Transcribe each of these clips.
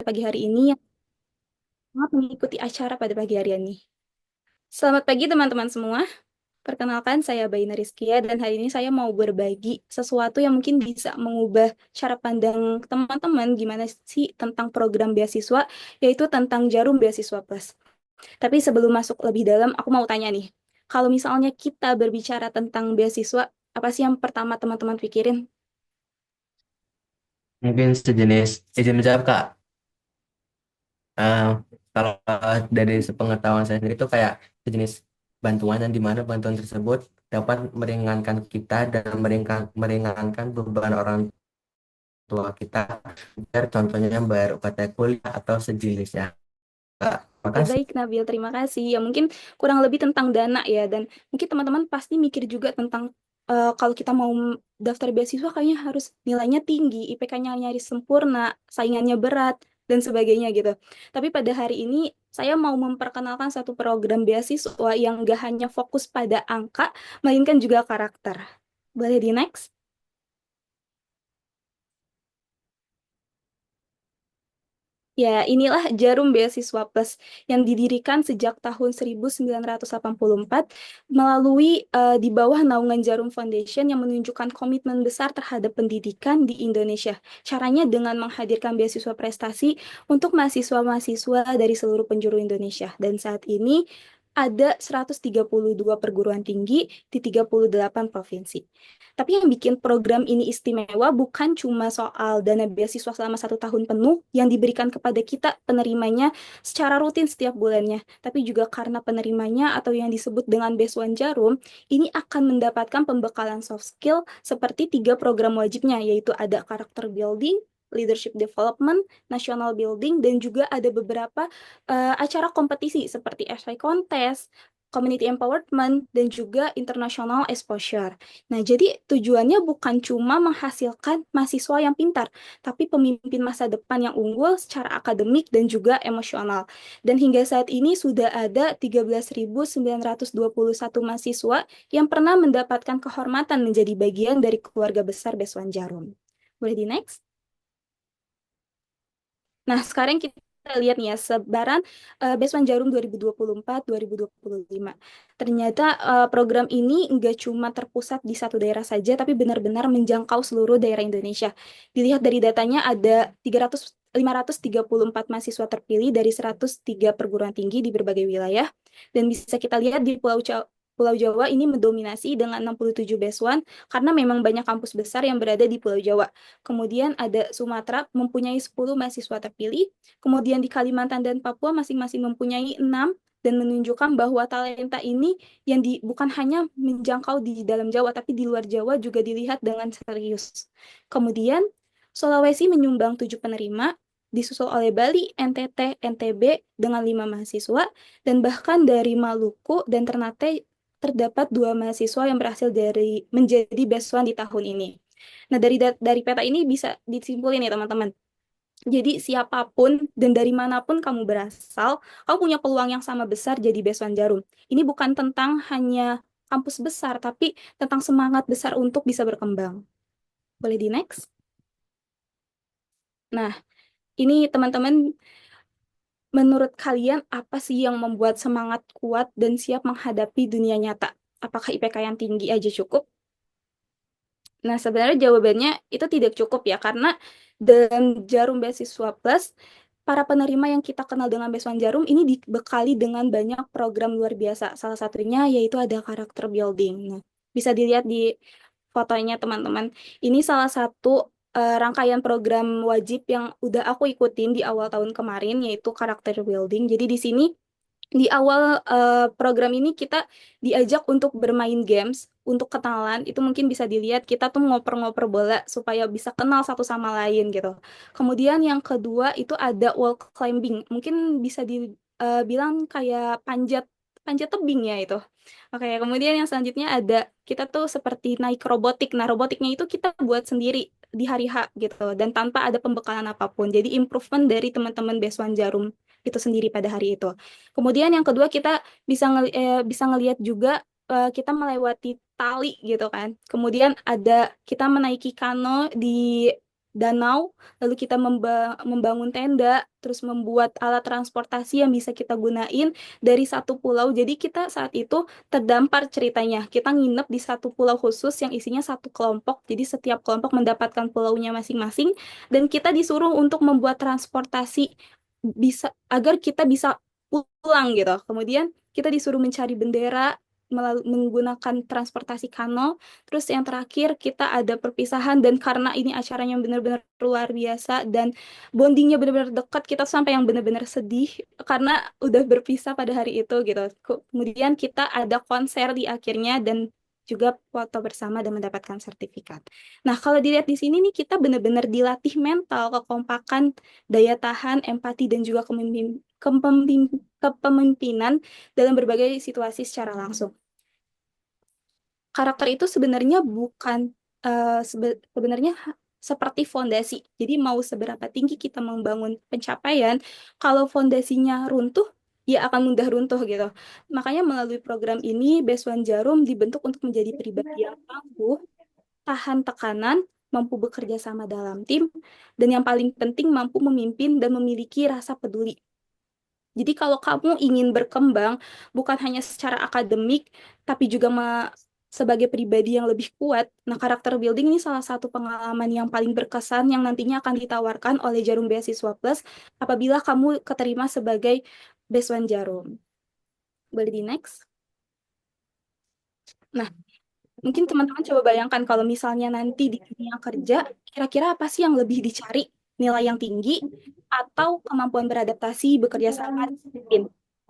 pagi hari ini yang sangat mengikuti acara pada pagi hari ini. Selamat pagi teman-teman semua. Perkenalkan saya Baina Rizkia dan hari ini saya mau berbagi sesuatu yang mungkin bisa mengubah cara pandang teman-teman gimana sih tentang program beasiswa, yaitu tentang Jarum Beasiswa Plus. Tapi sebelum masuk lebih dalam, aku mau tanya nih, kalau misalnya kita berbicara tentang beasiswa, apa sih yang pertama teman-teman pikirin? Mungkin sejenis izin menjawab Kak. Eh, Kalau dari sepengetahuan saya sendiri itu kayak sejenis bantuan yang dimana bantuan tersebut dapat meringankan kita dan meringankan beban orang tua kita. Biar contohnya bayar UKT kuliah atau sejenisnya. Kak, Oke, makasih. baik, Nabil. Terima kasih. Ya, mungkin kurang lebih tentang dana ya. Dan mungkin teman-teman pasti mikir juga tentang kalau kita mau daftar beasiswa kayaknya harus nilainya tinggi, IPK-nya nyaris sempurna, saingannya berat, dan sebagainya gitu. Tapi pada hari ini saya mau memperkenalkan satu program beasiswa yang gak hanya fokus pada angka, melainkan juga karakter. Boleh di next? Ya, inilah Jarum Beasiswa Plus yang didirikan sejak tahun 1984 melalui di bawah naungan Jarum Foundation yang menunjukkan komitmen besar terhadap pendidikan di Indonesia. Caranya dengan menghadirkan beasiswa prestasi untuk mahasiswa-mahasiswa dari seluruh penjuru Indonesia. Dan saat ini ada 132 perguruan tinggi di 38 provinsi. Tapi yang bikin program ini istimewa bukan cuma soal dana beasiswa selama 1 tahun penuh yang diberikan kepada kita penerimanya secara rutin setiap bulannya, tapi juga karena penerimanya atau yang disebut dengan Beasiswa Jarum, ini akan mendapatkan pembekalan soft skill seperti 3 program wajibnya, yaitu ada karakter building, leadership development, national building, dan juga ada beberapa acara kompetisi seperti essay contest, community empowerment, dan juga international exposure. Nah, jadi tujuannya bukan cuma menghasilkan mahasiswa yang pintar, tapi pemimpin masa depan yang unggul secara akademik dan juga emosional. Dan hingga saat ini sudah ada 13.921 mahasiswa yang pernah mendapatkan kehormatan menjadi bagian dari keluarga besar Beswan Jarum. Boleh di next? Nah, sekarang kita lihat nih ya, sebaran Beswan Jarum 2024-2025. Ternyata program ini nggak cuma terpusat di satu daerah saja, tapi benar-benar menjangkau seluruh daerah Indonesia. Dilihat dari datanya ada 534 mahasiswa terpilih dari 103 perguruan tinggi di berbagai wilayah. Dan bisa kita lihat di Pulau Jawa ini mendominasi dengan 67 Beswan karena memang banyak kampus besar yang berada di Pulau Jawa. Kemudian ada Sumatera mempunyai 10 mahasiswa terpilih. Kemudian di Kalimantan dan Papua masing-masing mempunyai 6 dan menunjukkan bahwa talenta ini yang bukan hanya menjangkau di dalam Jawa tapi di luar Jawa juga dilihat dengan serius. Kemudian Sulawesi menyumbang 7 penerima, disusul oleh Bali, NTT, NTB dengan 5 mahasiswa, dan bahkan dari Maluku dan Ternate terdapat 2 mahasiswa yang berhasil menjadi best one di tahun ini. Nah, dari peta ini bisa disimpulin ya, teman-teman. Jadi, siapapun dan dari manapun kamu berasal, kamu punya peluang yang sama besar jadi Beasiswa Jarum. Ini bukan tentang hanya kampus besar, tapi tentang semangat besar untuk bisa berkembang. Boleh di next? Nah, ini teman-teman, menurut kalian apa sih yang membuat semangat kuat dan siap menghadapi dunia nyata? Apakah IPK yang tinggi aja cukup? Nah, sebenarnya jawabannya itu tidak cukup ya, karena dalam Jarum Beasiswa Plus, para penerima yang kita kenal dengan Beasiswa Jarum ini dibekali dengan banyak program luar biasa. Salah satunya yaitu ada karakter building. Nah, bisa dilihat di fotonya teman-teman. Ini salah satu rangkaian program wajib yang udah aku ikutin di awal tahun kemarin, yaitu karakter building. Jadi di sini di awal program ini kita diajak untuk bermain games, untuk kenalan. Itu mungkin bisa dilihat kita tuh ngoper-ngoper bola supaya bisa kenal satu sama lain gitu. Kemudian yang kedua itu ada wall climbing. Mungkin bisa dibilang kayak panjat panjat tebing ya itu. Oke, kemudian yang selanjutnya ada kita tuh seperti naik robotik. Nah, robotiknya itu kita buat sendiri di hari H gitu dan tanpa ada pembekalan apapun. Jadi improvement dari teman-teman Beswan Jarum itu sendiri pada hari itu. Kemudian yang kedua kita bisa ngelihat juga kita melewati tali gitu kan. Kemudian ada kita menaiki kano danau, lalu kita membangun tenda, terus membuat alat transportasi yang bisa kita gunain dari satu pulau. Jadi kita saat itu terdampar ceritanya. Kita nginep di satu pulau khusus yang isinya satu kelompok. Jadi setiap kelompok mendapatkan pulaunya masing-masing dan kita disuruh untuk membuat transportasi bisa agar kita bisa pulang gitu. Kemudian kita disuruh mencari bendera menggunakan transportasi kano. Terus yang terakhir kita ada perpisahan dan karena ini acaranya benar-benar luar biasa dan bondingnya benar-benar dekat, kita sampai yang benar-benar sedih karena udah berpisah pada hari itu gitu. Kemudian kita ada konser di akhirnya dan juga foto bersama dan mendapatkan sertifikat. Nah, kalau dilihat di sini nih kita benar-benar dilatih mental, kekompakan, daya tahan, empati dan juga kepemimpinan dalam berbagai situasi secara langsung. Karakter itu sebenarnya bukan sebenarnya seperti fondasi. Jadi mau seberapa tinggi kita membangun pencapaian, kalau fondasinya runtuh, ya akan mudah runtuh gitu. Makanya melalui program ini, Beswan Jarum dibentuk untuk menjadi pribadi yang tangguh, tahan tekanan, mampu bekerja sama dalam tim, dan yang paling penting mampu memimpin dan memiliki rasa peduli. Jadi kalau kamu ingin berkembang bukan hanya secara akademik, tapi juga sebagai pribadi yang lebih kuat, nah karakter building ini salah satu pengalaman yang paling berkesan yang nantinya akan ditawarkan oleh Jarum Beasiswa Plus apabila kamu keterima sebagai Beswan Jarum. Boleh di next? Nah, mungkin teman-teman coba bayangkan kalau misalnya nanti di dunia kerja, kira-kira apa sih yang lebih dicari? Nilai yang tinggi atau kemampuan beradaptasi, bekerja sama, dan tim?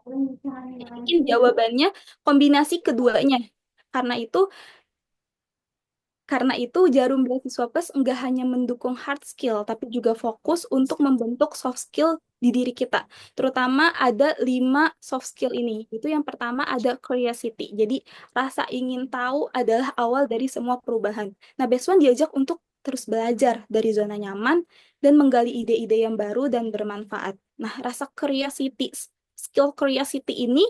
Mungkin jawabannya kombinasi keduanya. Karena itu, Jarum Beasiswa Plus enggak hanya mendukung hard skill, tapi juga fokus untuk membentuk soft skill di diri kita. Terutama ada 5 soft skill ini. Itu yang pertama ada curiosity. Jadi rasa ingin tahu adalah awal dari semua perubahan. Nah, Beswan diajak untuk terus belajar dari zona nyaman dan menggali ide-ide yang baru dan bermanfaat. Nah, rasa curiosity, skill curiosity ini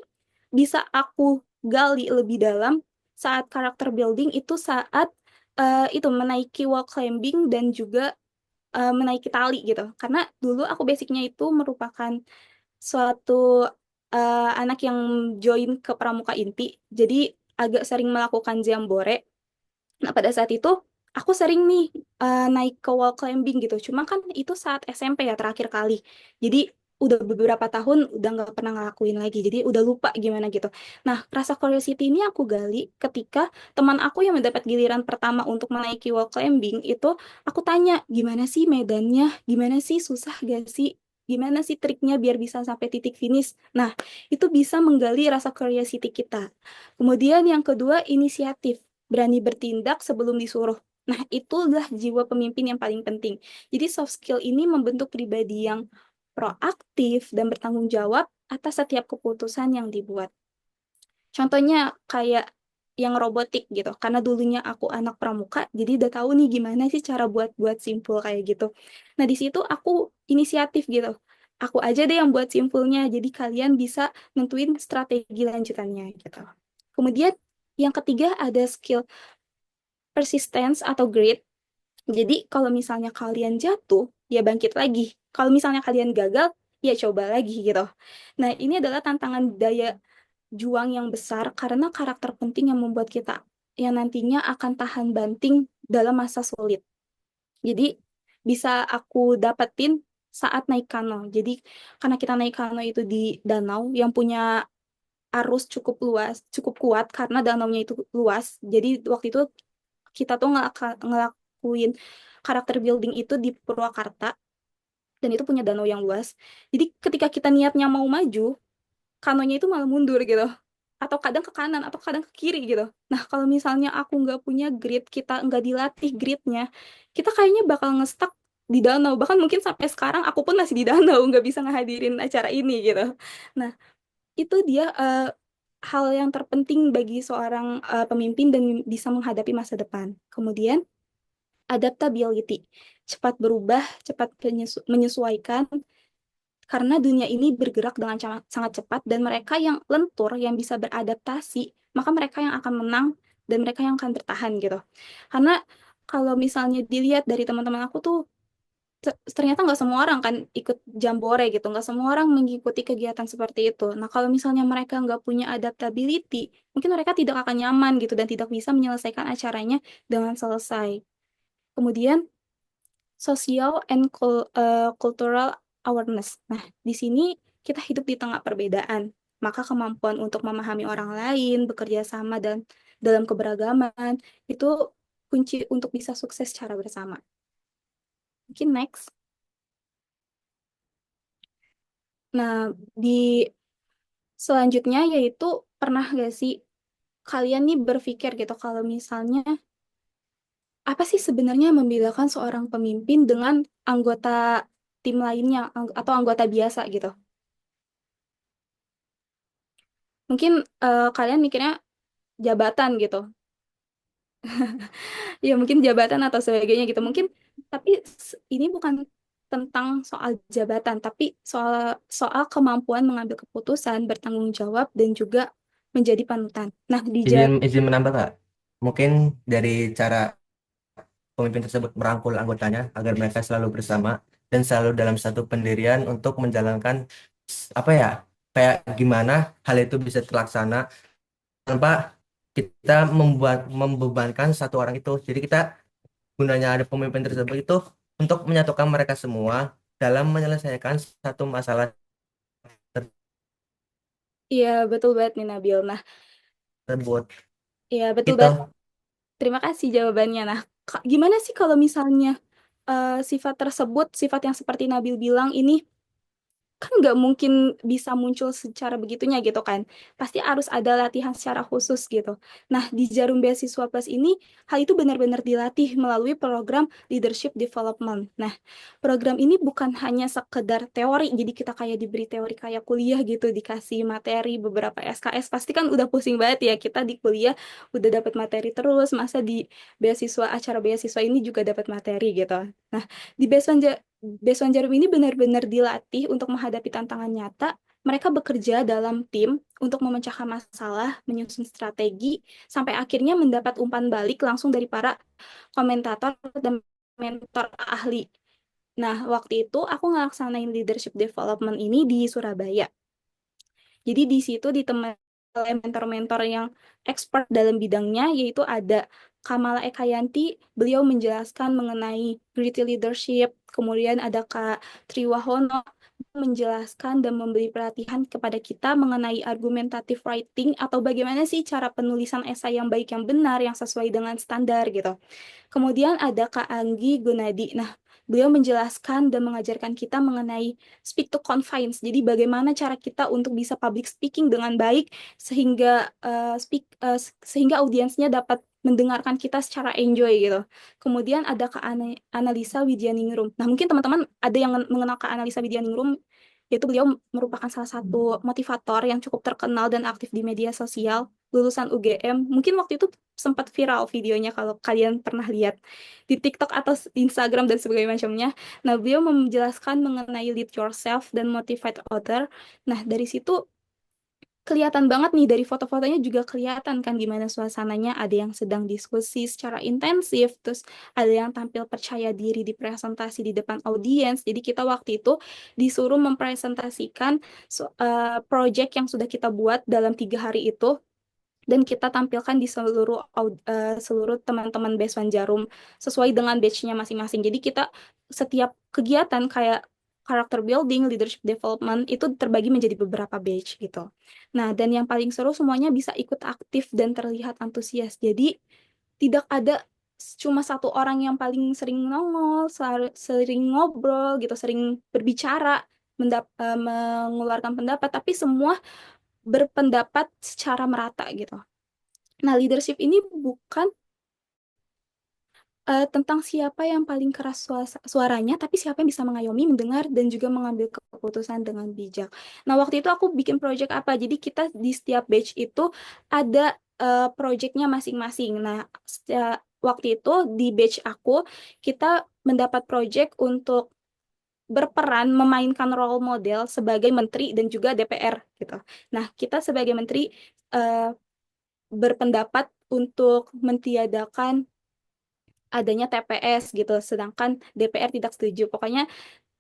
bisa aku gali lebih dalam saat karakter building itu saat itu menaiki wall climbing dan juga menaiki tali gitu. Karena dulu aku basicnya itu merupakan suatu anak yang join ke Pramuka Inti, jadi agak sering melakukan jambore. Nah, pada saat itu aku sering nih naik ke wall climbing gitu. Cuma kan itu saat SMP ya terakhir kali. Jadi udah beberapa tahun udah nggak pernah ngelakuin lagi. Jadi udah lupa gimana gitu. Nah, rasa curiosity ini aku gali ketika teman aku yang mendapat giliran pertama untuk menaiki wall climbing itu aku tanya, gimana sih medannya? Gimana sih, susah gak sih? Gimana sih triknya biar bisa sampai titik finish? Nah, itu bisa menggali rasa curiosity kita. Kemudian yang kedua, inisiatif, berani bertindak sebelum disuruh. Nah, itulah jiwa pemimpin yang paling penting. Jadi soft skill ini membentuk pribadi yang proaktif dan bertanggung jawab atas setiap keputusan yang dibuat. Contohnya kayak yang robotik gitu. Karena dulunya aku anak pramuka, jadi udah tahu nih gimana sih cara buat simpul kayak gitu. Nah, di situ aku inisiatif gitu. Aku aja deh yang buat simpulnya, jadi kalian bisa nentuin strategi lanjutannya gitu. Kemudian yang ketiga ada skill persistence atau grit. Jadi kalau misalnya kalian jatuh, ya bangkit lagi. Kalau misalnya kalian gagal, ya coba lagi gitu. Nah, ini adalah tantangan daya juang yang besar karena karakter penting yang membuat kita yang nantinya akan tahan banting dalam masa sulit. Jadi bisa aku dapetin saat naik kano. Jadi karena kita naik kano itu di danau yang punya arus cukup luas, cukup kuat karena danaunya itu luas. Jadi waktu itu kita tuh ngelakuin karakter building itu di Purwakarta dan itu punya danau yang luas. Jadi ketika kita niatnya mau maju, kanonya itu malah mundur gitu. Atau kadang ke kanan, atau kadang ke kiri gitu. Nah, kalau misalnya aku nggak punya grit, kita nggak dilatih gritnya, kita kayaknya bakal ngestak di danau. Bahkan mungkin sampai sekarang aku pun masih di danau, nggak bisa ngehadirin acara ini gitu. Nah, itu dia hal yang terpenting bagi seorang pemimpin dan bisa menghadapi masa depan. Kemudian, adaptability, cepat berubah, cepat menyesuaikan, karena dunia ini bergerak dengan sangat cepat dan mereka yang lentur, yang bisa beradaptasi, maka mereka yang akan menang dan mereka yang akan bertahan gitu. Karena kalau misalnya dilihat dari teman-teman aku tuh, ternyata nggak semua orang kan ikut jambore gitu, nggak semua orang mengikuti kegiatan seperti itu. Nah, kalau misalnya mereka nggak punya adaptability, mungkin mereka tidak akan nyaman gitu dan tidak bisa menyelesaikan acaranya dengan selesai. Kemudian social and cultural awareness. Nah, di sini kita hidup di tengah perbedaan, maka kemampuan untuk memahami orang lain, bekerja sama dan dalam keberagaman itu kunci untuk bisa sukses secara bersama. Mungkin next. Nah, di selanjutnya yaitu pernah gak sih kalian nih berpikir gitu kalau misalnya apa sih sebenarnya yang membedakan seorang pemimpin dengan anggota tim lainnya atau anggota biasa gitu? Mungkin kalian mikirnya jabatan gitu. Ya mungkin jabatan atau sebagainya gitu. Mungkin tapi ini bukan tentang soal jabatan, tapi soal soal kemampuan mengambil keputusan, bertanggung jawab dan juga menjadi panutan. Nah, di Izin izin menambah Kak. Mungkin dari cara pemimpin tersebut merangkul anggotanya agar mereka selalu bersama dan selalu dalam satu pendirian untuk menjalankan apa ya, kayak gimana hal itu bisa terlaksana tanpa kita membuat membebankan satu orang itu. Jadi kita gunanya ada pemimpin tersebut itu untuk menyatukan mereka semua dalam menyelesaikan satu masalah Iya, betul banget nih Nabil. Nah, tersebut. iya betul Itu banget. Terima kasih jawabannya. Nah, gimana sih kalau misalnya sifat tersebut, sifat yang seperti Nabil bilang ini kan nggak mungkin bisa muncul secara begitunya gitu kan. Pasti harus ada latihan secara khusus gitu. Nah, di Jarum Beasiswa Plus ini, hal itu benar-benar dilatih melalui program Leadership Development. Nah, program ini bukan hanya sekedar teori, jadi kita kayak diberi teori kayak kuliah gitu, dikasih materi beberapa SKS. Pasti kan udah pusing banget ya, kita di kuliah udah dapat materi terus, masa di beasiswa, acara beasiswa ini juga dapat materi gitu. Nah, di Beson Jarum ini benar-benar dilatih untuk menghadapi tantangan nyata. Mereka bekerja dalam tim untuk memecahkan masalah, menyusun strategi, sampai akhirnya mendapat umpan balik langsung dari para komentator dan mentor ahli. Nah, waktu itu aku ngelaksanain leadership development ini di Surabaya. Jadi di situ ditemani oleh mentor-mentor yang expert dalam bidangnya, yaitu ada Kamala Ekayanti, beliau menjelaskan mengenai gritty leadership, kemudian ada Kak Triwahono menjelaskan dan memberi pelatihan kepada kita mengenai argumentative writing atau bagaimana sih cara penulisan esai yang baik yang benar yang sesuai dengan standar gitu. Kemudian ada Kak Anggi Gunadi. Nah, beliau menjelaskan dan mengajarkan kita mengenai speak to confidence. Jadi bagaimana cara kita untuk bisa public speaking dengan baik sehingga sehingga audiensnya dapat mendengarkan kita secara enjoy gitu. Kemudian ada Kak Analisa Widyaningrum. Nah, mungkin teman-teman ada yang mengenal Kak Analisa Widyaningrum, yaitu beliau merupakan salah satu motivator yang cukup terkenal dan aktif di media sosial, lulusan UGM. Mungkin waktu itu sempat viral videonya kalau kalian pernah lihat di TikTok atau Instagram dan sebagainya macamnya. Nah, beliau menjelaskan mengenai lead yourself dan motivate other. Nah, dari situ kelihatan banget nih dari foto-fotonya juga kelihatan kan gimana suasananya. Ada yang sedang diskusi secara intensif, terus ada yang tampil percaya diri di presentasi di depan audiens. Jadi kita waktu itu disuruh mempresentasikan project yang sudah kita buat dalam 3 hari itu dan kita tampilkan di seluruh teman-teman Beswan Jarum sesuai dengan batch-nya masing-masing. Jadi kita setiap kegiatan kayak character building, leadership development itu terbagi menjadi beberapa batch gitu. Nah, dan yang paling seru semuanya bisa ikut aktif dan terlihat antusias. Jadi tidak ada cuma satu orang yang paling sering nongol, sering ngobrol gitu, sering berbicara, mengeluarkan pendapat, tapi semua berpendapat secara merata gitu. Nah, leadership ini bukan tentang siapa yang paling keras suaranya, tapi siapa yang bisa mengayomi, mendengar, dan juga mengambil keputusan dengan bijak. Nah, waktu itu aku bikin project apa? Jadi kita di setiap batch itu ada projectnya masing-masing. Nah, waktu itu di batch aku, kita mendapat project untuk berperan memainkan role model sebagai menteri dan juga DPR gitu. Nah, kita sebagai menteri eh, berpendapat untuk mentiadakan adanya TPS gitu, sedangkan DPR tidak setuju. Pokoknya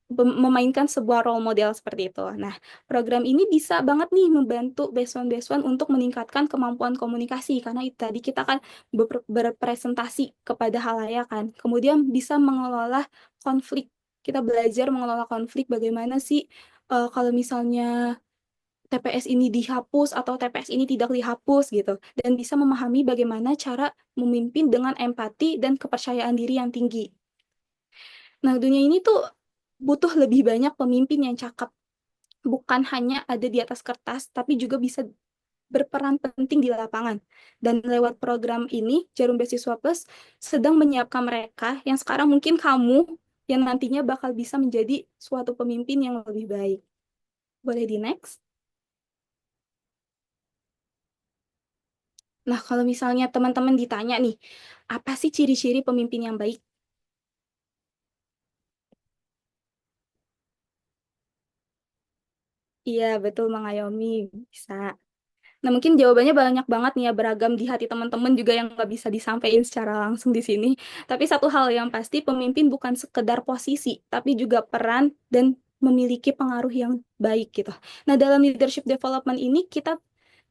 memainkan sebuah role model seperti itu. Nah, program ini bisa banget nih membantu besuan-besuan untuk meningkatkan kemampuan komunikasi karena itu tadi kita kan berpresentasi kepada halayak kan. Kemudian bisa mengelola konflik. Kita belajar mengelola konflik bagaimana sih kalau misalnya TPS ini dihapus atau TPS ini tidak dihapus gitu dan bisa memahami bagaimana cara memimpin dengan empati dan kepercayaan diri yang tinggi. Nah, dunia ini tuh butuh lebih banyak pemimpin yang cakap, bukan hanya ada di atas kertas, tapi juga bisa berperan penting di lapangan. Dan lewat program ini, Jarum Beasiswa Plus sedang menyiapkan mereka yang sekarang mungkin kamu yang nantinya bakal bisa menjadi suatu pemimpin yang lebih baik. Boleh di next? Nah, kalau misalnya teman-teman ditanya nih, apa sih ciri-ciri pemimpin yang baik? Iya, betul, mengayomi. Bisa. Nah, mungkin jawabannya banyak banget nih ya, beragam di hati teman-teman juga yang nggak bisa disampaikan secara langsung di sini. Tapi satu hal yang pasti, pemimpin bukan sekedar posisi, tapi juga peran dan memiliki pengaruh yang baik gitu. Nah, dalam leadership development ini,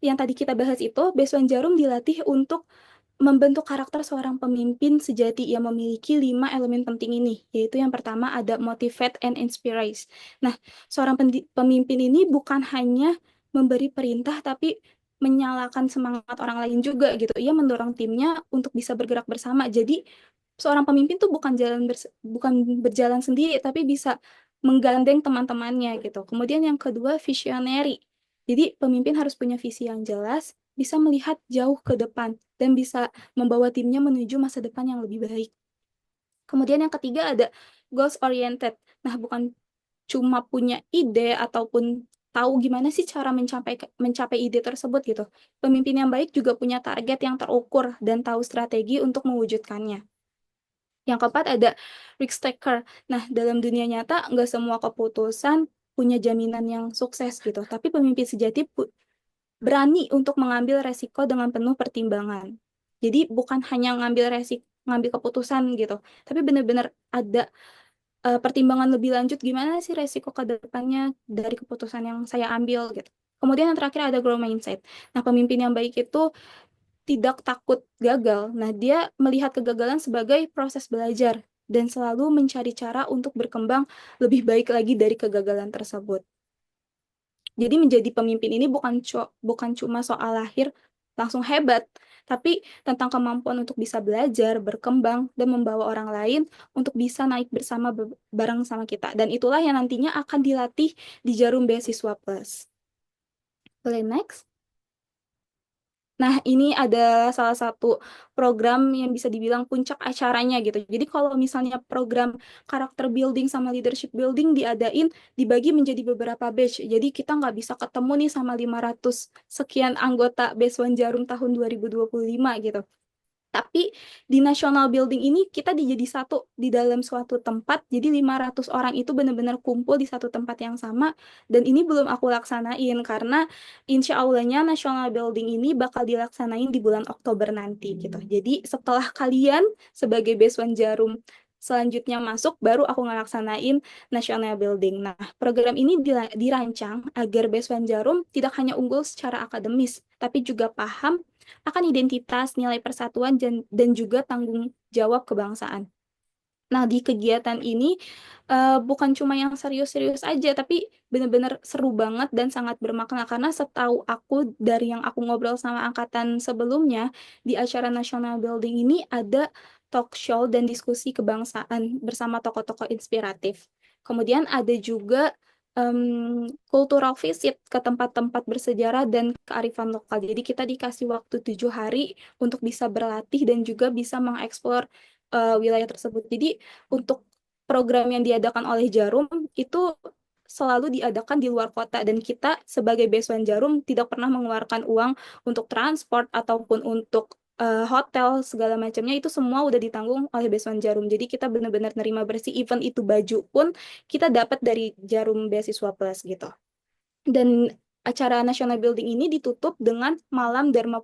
yang tadi kita bahas itu, Besuan Jarum dilatih untuk membentuk karakter seorang pemimpin sejati yang memiliki 5 elemen penting ini, yaitu yang pertama ada motivate and inspire. Nah, seorang pemimpin ini bukan hanya memberi perintah, tapi menyalakan semangat orang lain juga gitu. Ia mendorong timnya untuk bisa bergerak bersama. Jadi, seorang pemimpin tuh bukan berjalan sendiri, tapi bisa menggandeng teman-temannya gitu. Kemudian yang kedua, visionary. Jadi, pemimpin harus punya visi yang jelas, bisa melihat jauh ke depan dan bisa membawa timnya menuju masa depan yang lebih baik. Kemudian yang ketiga ada goals oriented. Nah, bukan cuma punya ide ataupun tahu gimana sih cara mencapai mencapai ide tersebut gitu. Pemimpin yang baik juga punya target yang terukur dan tahu strategi untuk mewujudkannya. Yang keempat ada risk taker. Nah, dalam dunia nyata nggak semua keputusan punya jaminan yang sukses gitu. Tapi pemimpin sejati berani untuk mengambil resiko dengan penuh pertimbangan. Jadi bukan hanya ngambil keputusan gitu, tapi benar-benar ada pertimbangan lebih lanjut gimana sih resiko ke depannya dari keputusan yang saya ambil gitu. Kemudian yang terakhir ada growth mindset. Nah, pemimpin yang baik itu tidak takut gagal. Nah, dia melihat kegagalan sebagai proses belajar dan selalu mencari cara untuk berkembang lebih baik lagi dari kegagalan tersebut. Jadi menjadi pemimpin ini bukan cuma soal lahir langsung hebat, tapi tentang kemampuan untuk bisa belajar, berkembang, dan membawa orang lain untuk bisa naik bersama bareng sama kita. Dan itulah yang nantinya akan dilatih di Jarum Beasiswa Plus. Boleh next? Nah, ini adalah salah satu program yang bisa dibilang puncak acaranya gitu. Jadi kalau misalnya program karakter building sama leadership building diadain, dibagi menjadi beberapa batch. Jadi kita nggak bisa ketemu nih sama 500 sekian anggota Besuan Jarum tahun 2025 gitu. Tapi di national building ini kita dijadi satu di dalam suatu tempat. Jadi 500 orang itu benar-benar kumpul di satu tempat yang sama. Dan ini belum aku laksanain karena insya Allahnya national building ini bakal dilaksanain di bulan Oktober nanti gitu. Jadi setelah kalian sebagai Besuan Jarum selanjutnya masuk, baru aku ngelaksanain national building. Nah, program ini dirancang agar Besuan Jarum tidak hanya unggul secara akademis, tapi juga paham akan identitas, nilai persatuan, dan juga tanggung jawab kebangsaan. Nah, di kegiatan ini bukan cuma yang serius-serius aja, tapi benar-benar seru banget dan sangat bermakna karena setahu aku dari yang aku ngobrol sama angkatan sebelumnya, di acara National Building ini ada talk show dan diskusi kebangsaan bersama tokoh-tokoh inspiratif. Kemudian ada juga cultural visit ke tempat-tempat bersejarah dan kearifan lokal. Jadi kita dikasih waktu 7 hari untuk bisa berlatih dan juga bisa mengeksplor wilayah tersebut. Jadi untuk program yang diadakan oleh Jarum itu selalu diadakan di luar kota dan kita sebagai Besuan Jarum tidak pernah mengeluarkan uang untuk transport ataupun untuk hotel segala macamnya itu semua udah ditanggung oleh Besuan Jarum. Jadi kita benar-benar nerima bersih event itu baju pun kita dapat dari Jarum Beasiswa Plus gitu. Dan acara National Building ini ditutup dengan Malam Dharma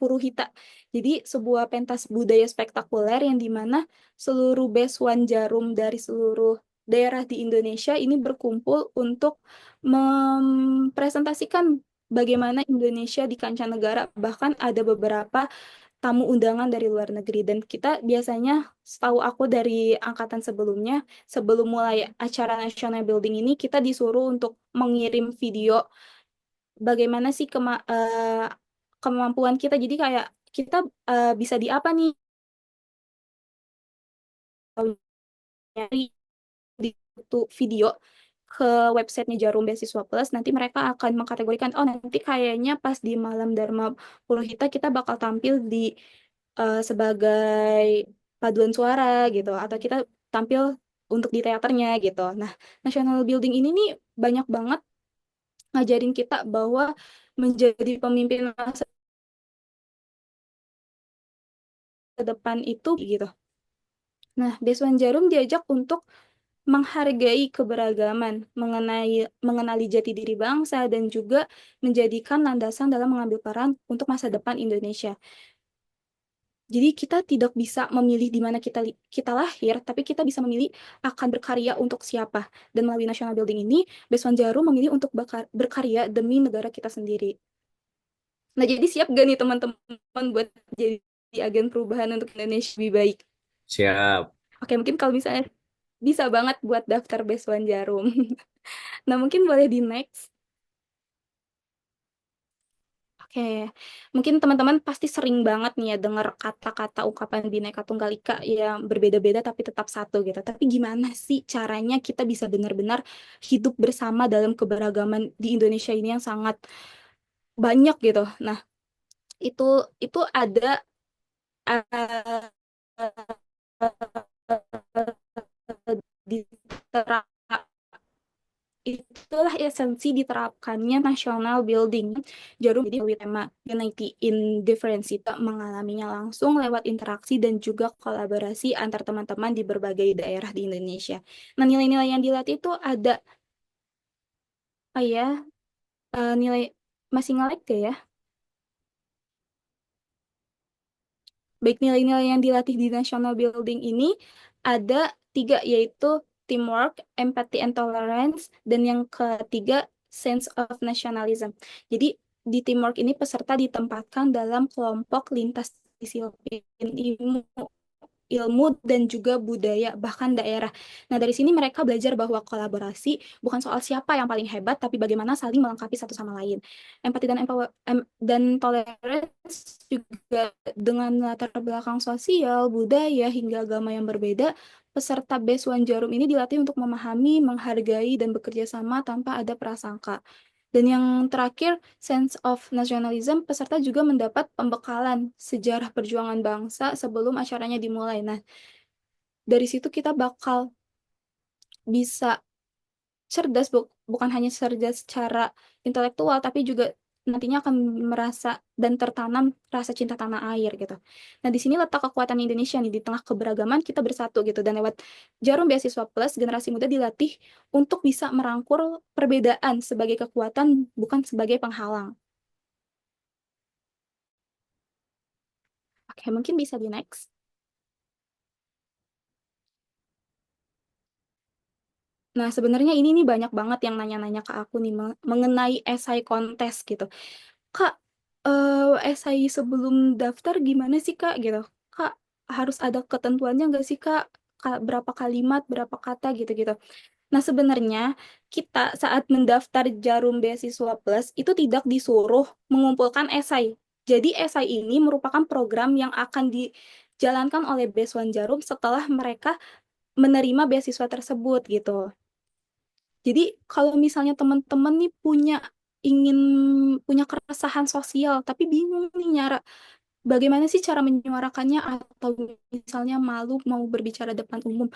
Puruhita. Jadi sebuah pentas budaya spektakuler yang dimana seluruh besuan jarum dari seluruh daerah di Indonesia ini berkumpul untuk mempresentasikan bagaimana Indonesia di kancah negara. Bahkan ada beberapa tamu undangan dari luar negeri. Dan kita biasanya, setahu aku dari angkatan sebelumnya, sebelum mulai acara National Building ini, kita disuruh untuk mengirim video bagaimana sih kemampuan kita. Jadi kayak kita bisa di apa nih? Nyari di satu video ke websitenya Jarum Beasiswa Plus, nanti mereka akan mengkategorikan, oh nanti kayaknya pas di Malam Dharma Puruhita kita bakal tampil di sebagai paduan suara gitu, atau kita tampil untuk di teaternya gitu. Nah, National Building ini nih banyak banget ngajarin kita bahwa menjadi pemimpin masa depan itu gitu. Nah, Beswan Jarum diajak untuk menghargai keberagaman, mengenali jati diri bangsa, dan juga menjadikan landasan dalam mengambil peran untuk masa depan Indonesia. Jadi kita tidak bisa memilih di mana kita lahir, tapi kita bisa memilih akan berkarya untuk siapa. Dan melalui National Building ini, Beswan Jarum memilih untuk berkarya demi negara kita sendiri. Nah, jadi siap gak nih teman-teman buat jadi agen perubahan untuk Indonesia lebih baik? Siap. Oke, mungkin kalau misalnya bisa banget buat daftar Beswan Jarum. Nah, mungkin boleh di next. Oke, mungkin teman-teman pasti sering banget nih ya dengar kata-kata ungkapan Bhinneka Tunggal Ika yang berbeda-beda tapi tetap satu gitu. Tapi gimana sih caranya kita bisa benar-benar hidup bersama dalam keberagaman di Indonesia ini yang sangat banyak gitu. Nah, itu itu ada uh, diterap itulah esensi diterapkannya national building. Jarum jadi melalui tema Unity in Difference itu mengalaminya langsung lewat interaksi dan juga kolaborasi antar teman-teman di berbagai daerah di Indonesia. Nah, nilai-nilai yang dilatih itu ada, oh ya, nilai masih nge-lag gak ya? Baik, nilai-nilai yang dilatih di national building ini ada tiga, yaitu teamwork, empathy and tolerance, dan yang ketiga sense of nationalism. Jadi di teamwork ini peserta ditempatkan dalam kelompok lintas disiplin ilmu dan juga budaya bahkan daerah. Nah, dari sini mereka belajar bahwa kolaborasi bukan soal siapa yang paling hebat, tapi bagaimana saling melengkapi satu sama lain. Empati dan toleransi juga dengan latar belakang sosial, budaya hingga agama yang berbeda, peserta Besuan Jarum ini dilatih untuk memahami, menghargai dan bekerja sama tanpa ada prasangka. Dan yang terakhir, sense of nationalism, peserta juga mendapat pembekalan sejarah perjuangan bangsa sebelum acaranya dimulai. Nah, dari situ kita bakal bisa cerdas, bukan hanya cerdas secara intelektual, tapi juga nantinya akan merasa dan tertanam rasa cinta tanah air gitu. Nah, di sini letak kekuatan Indonesia nih, di tengah keberagaman kita bersatu gitu. Dan lewat Jarum Beasiswa Plus, generasi muda dilatih untuk bisa merangkul perbedaan sebagai kekuatan, bukan sebagai penghalang. Oke, mungkin bisa di next. Nah, sebenarnya ini nih banyak banget yang nanya-nanya ke aku nih mengenai esai kontes gitu. Kak, esai sebelum daftar gimana sih Kak gitu? Kak, harus ada ketentuannya nggak sih Kak? Berapa kalimat, berapa kata gitu-gitu. Nah, sebenarnya kita saat mendaftar Jarum Beasiswa Plus itu tidak disuruh mengumpulkan esai. Jadi esai ini merupakan program yang akan dijalankan oleh Beasiswa Jarum setelah mereka menerima beasiswa tersebut gitu. Jadi kalau misalnya teman-teman nih ingin punya keresahan sosial tapi bingung nih bagaimana sih cara menyuarakannya, atau misalnya malu mau berbicara depan umum,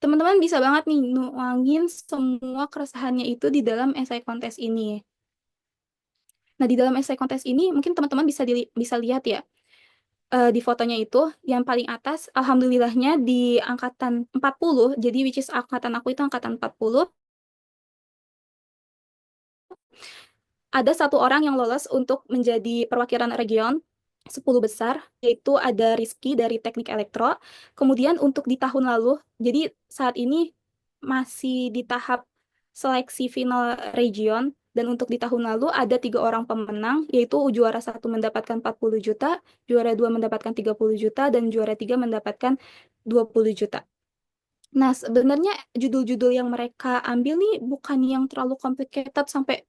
teman-teman bisa banget nih nuangin semua keresahannya itu di dalam esai kontes ini. Nah, di dalam esai kontes ini mungkin teman-teman bisa lihat ya, di fotonya itu yang paling atas alhamdulillahnya di angkatan 40, jadi which is angkatan aku itu angkatan 40. Ada satu orang yang lolos untuk menjadi perwakilan region 10 besar, yaitu ada Rizky dari Teknik Elektro. Kemudian untuk di tahun lalu, jadi saat ini masih di tahap seleksi final region, dan untuk di tahun lalu ada 3 orang pemenang, yaitu juara satu mendapatkan 40 juta, juara dua mendapatkan 30 juta, dan juara tiga mendapatkan 20 juta. Nah, sebenarnya judul-judul yang mereka ambil nih bukan yang terlalu complicated sampai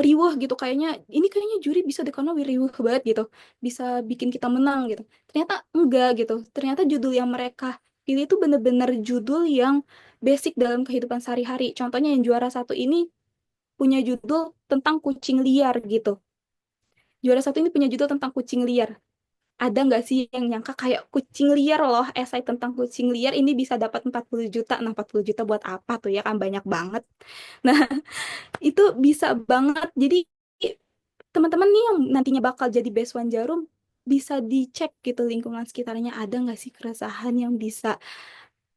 riweh gitu, kayaknya ini kayaknya juri bisa deh karena riweh banget gitu, bisa bikin kita menang gitu. Ternyata enggak gitu. Ternyata judul yang mereka pilih itu bener-bener judul yang basic dalam kehidupan sehari-hari. Contohnya yang juara satu ini punya judul tentang kucing liar gitu. Juara satu ini punya judul tentang kucing liar. Ada nggak sih yang nyangka kayak kucing liar loh, esai tentang kucing liar ini bisa dapat 40 juta. Nah, 40 juta buat apa tuh ya, kan banyak banget. Nah, itu bisa banget. Jadi teman-teman nih yang nantinya bakal jadi Beswan Jarum bisa dicek gitu lingkungan sekitarnya, ada nggak sih keresahan yang bisa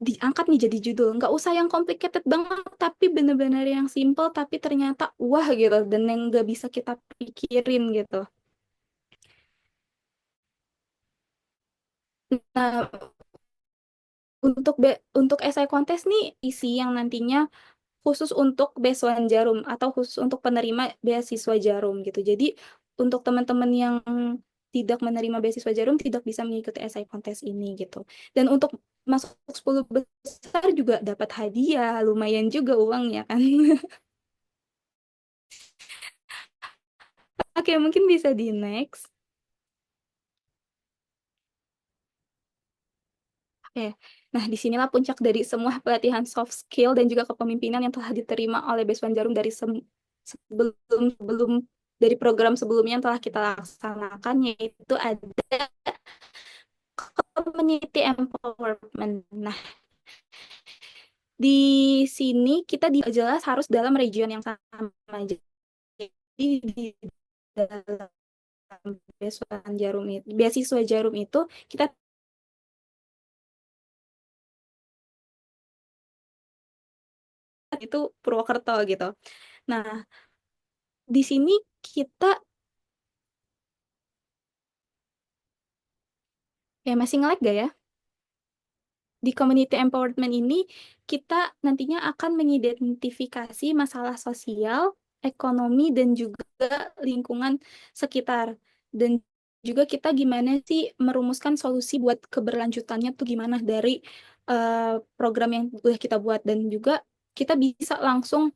diangkat nih jadi judul. Nggak usah yang complicated banget, tapi bener-bener yang simple tapi ternyata wah gitu, dan yang nggak bisa kita pikirin gitu. Nah, untuk esai kontes nih isi yang nantinya khusus untuk Beswan Jarum atau khusus untuk penerima beasiswa Jarum gitu. Jadi untuk teman-teman yang tidak menerima beasiswa Jarum tidak bisa mengikuti esai kontes ini gitu. Dan untuk masuk 10 besar juga dapat hadiah, lumayan juga uangnya kan. Oke, mungkin bisa di next. Oke. Nah, disinilah puncak dari semua pelatihan soft skill dan juga kepemimpinan yang telah diterima oleh Beswan Jarum dari sebelum sebelum dari program sebelumnya yang telah kita laksanakan, yaitu ada community empowerment. Nah, di sini kita jelas harus dalam region yang sama. Jadi di dalam beasiswa Jarum itu kita itu Purwokerto gitu. Nah, di sini kita ya masih nge-lag gak ya? Di community empowerment ini, kita nantinya akan mengidentifikasi masalah sosial, ekonomi, dan juga lingkungan sekitar. Dan juga kita gimana sih merumuskan solusi buat keberlanjutannya tuh gimana dari program yang udah kita buat. Dan juga kita bisa langsung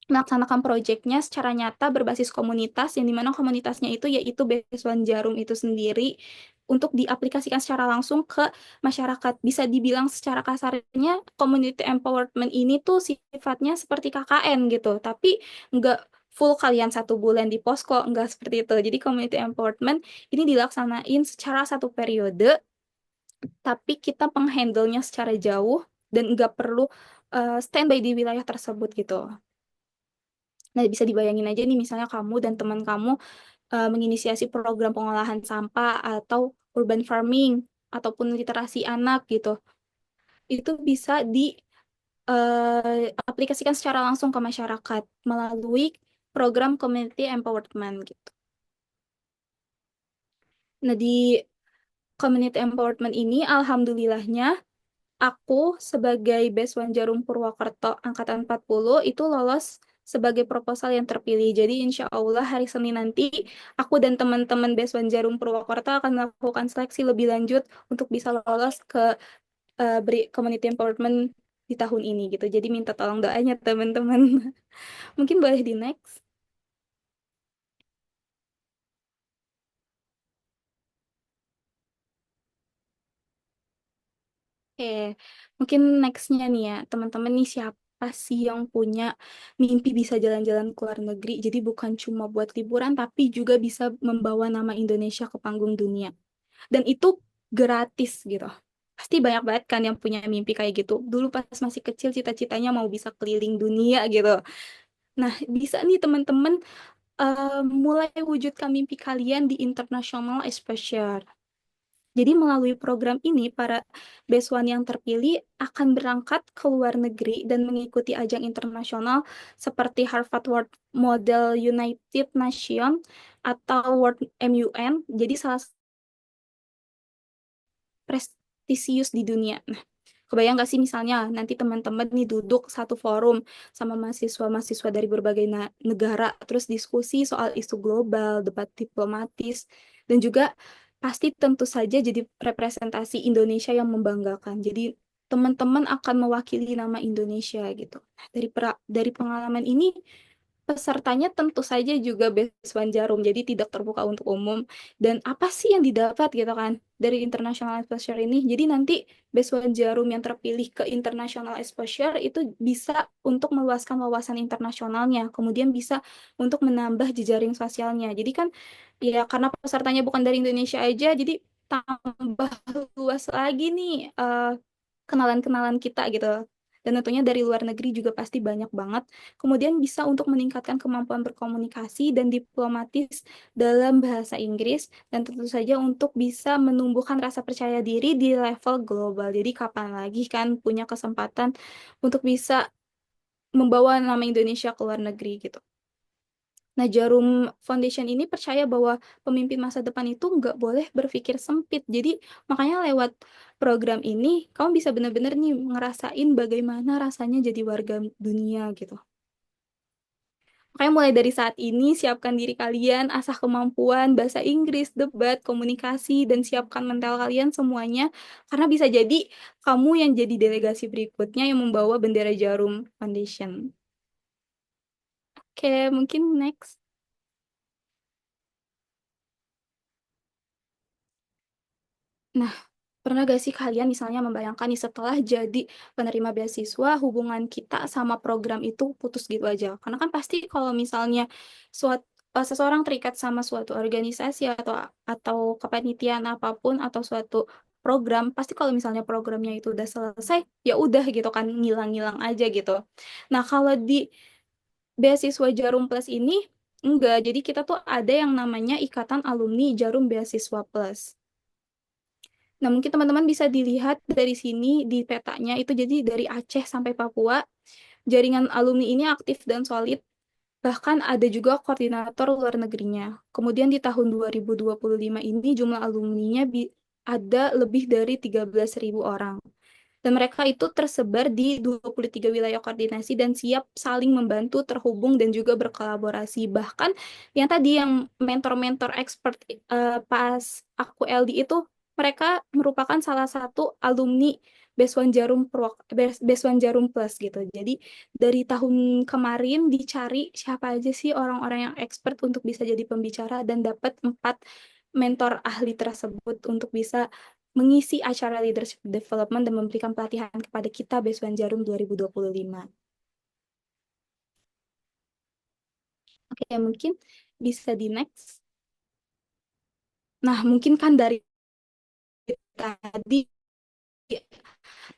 melaksanakan proyeknya secara nyata berbasis komunitas, yang dimana komunitasnya itu yaitu Besuan Jarum itu sendiri, untuk diaplikasikan secara langsung ke masyarakat. Bisa dibilang secara kasarnya community empowerment ini tuh sifatnya seperti KKN gitu, tapi nggak full kalian 1 bulan di posko, nggak seperti itu. Jadi community empowerment ini dilaksanain secara 1 periode, tapi kita penghandle-nya secara jauh dan nggak perlu standby di wilayah tersebut gitu. Nah, bisa dibayangin aja nih, misalnya kamu dan teman kamu menginisiasi program pengolahan sampah atau urban farming ataupun literasi anak gitu. Itu bisa diaplikasikan secara langsung ke masyarakat melalui program community empowerment gitu. Nah, di community empowerment ini alhamdulillahnya aku sebagai Beswan Jarum Purwokerto Angkatan 40 itu lolos sebagai proposal yang terpilih. Jadi insya Allah hari Senin nanti aku dan teman-teman Beswan Jarum Purwokerto akan melakukan seleksi lebih lanjut untuk bisa lolos ke beri community empowerment di tahun ini gitu. Jadi minta tolong doanya teman-teman. Mungkin boleh di next. Oke, mungkin nextnya nih ya, teman-teman nih, siapa sih yang punya mimpi bisa jalan-jalan ke luar negeri? Jadi bukan cuma buat liburan, tapi juga bisa membawa nama Indonesia ke panggung dunia. Dan itu gratis gitu. Pasti banyak banget kan yang punya mimpi kayak gitu. Dulu pas masih kecil cita-citanya mau bisa keliling dunia gitu. Nah, bisa nih teman-teman mulai wujudkan mimpi kalian di International Exposure. Jadi melalui program ini, para beasiswan yang terpilih akan berangkat ke luar negeri dan mengikuti ajang internasional seperti Harvard World Model United Nations atau World MUN. Jadi salah satu prestisius di dunia. Nah, kebayang nggak sih misalnya nanti teman-teman nih duduk satu forum sama mahasiswa-mahasiswa dari berbagai negara, terus diskusi soal isu global, debat diplomatis, dan juga pasti tentu saja jadi representasi Indonesia yang membanggakan. Jadi teman-teman akan mewakili nama Indonesia gitu. Nah, dari pengalaman ini pesertanya tentu saja juga beasiswan Jarum, jadi tidak terbuka untuk umum. Dan apa sih yang didapat gitu kan dari International Exposure ini? Jadi nanti beasiswan Jarum yang terpilih ke International Exposure itu bisa untuk meluaskan wawasan internasionalnya, kemudian bisa untuk menambah jejaring sosialnya. Jadi kan ya karena pesertanya bukan dari Indonesia aja, jadi tambah luas lagi nih kenalan-kenalan kita gitu. Dan tentunya dari luar negeri juga pasti banyak banget. Kemudian bisa untuk meningkatkan kemampuan berkomunikasi dan diplomatis dalam bahasa Inggris. Dan tentu saja untuk bisa menumbuhkan rasa percaya diri di level global. Jadi kapan lagi kan punya kesempatan untuk bisa membawa nama Indonesia ke luar negeri gitu. Nah, Jarum Foundation ini percaya bahwa pemimpin masa depan itu nggak boleh berpikir sempit. Jadi, makanya lewat program ini, kamu bisa benar-benar nih ngerasain bagaimana rasanya jadi warga dunia gitu. Makanya mulai dari saat ini, siapkan diri kalian, asah kemampuan, bahasa Inggris, debat, komunikasi, dan siapkan mental kalian semuanya. Karena bisa jadi kamu yang jadi delegasi berikutnya yang membawa bendera Jarum Foundation. Oke, mungkin next. Nah, pernah gak sih kalian misalnya membayangkan nih setelah jadi penerima beasiswa, hubungan kita sama program itu putus gitu aja? Karena kan pasti kalau misalnya seseorang terikat sama suatu organisasi atau kepanitiaan apapun atau suatu program, pasti kalau misalnya programnya itu udah selesai, ya udah gitu kan ngilang-ngilang aja gitu. Nah, kalau di beasiswa Jarum Plus ini enggak, jadi kita tuh ada yang namanya Ikatan Alumni Jarum Beasiswa Plus. Nah, mungkin teman-teman bisa dilihat dari sini di petanya itu jadi dari Aceh sampai Papua, jaringan alumni ini aktif dan solid, bahkan ada juga koordinator luar negerinya. Kemudian di tahun 2025 ini jumlah alumninya ada lebih dari 13.000 orang. Dan mereka itu tersebar di 23 wilayah koordinasi dan siap saling membantu, terhubung, dan juga berkolaborasi. Bahkan yang tadi yang mentor-mentor expert pas aku LD itu, mereka merupakan salah satu alumni Beswan Jarum Plus gitu. Jadi dari tahun kemarin dicari siapa aja sih orang-orang yang expert untuk bisa jadi pembicara dan dapat 4 mentor ahli tersebut untuk bisa mengisi acara leadership development dan memberikan pelatihan kepada kita Beswan Jarum 2025. Oke, mungkin bisa di next. Nah, mungkin kan dari tadi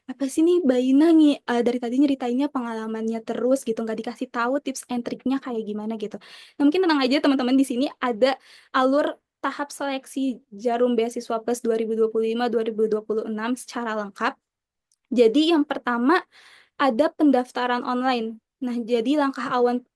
apa sih nih Baina nih dari tadi nyeritainnya pengalamannya terus gitu nggak dikasih tahu tips and triknya kayak gimana gitu. Nah, mungkin tenang aja teman-teman di sini ada alur tahap seleksi Jarum Beasiswa Plus 2025-2026 secara lengkap. Jadi yang pertama ada pendaftaran online. Nah, jadi langkah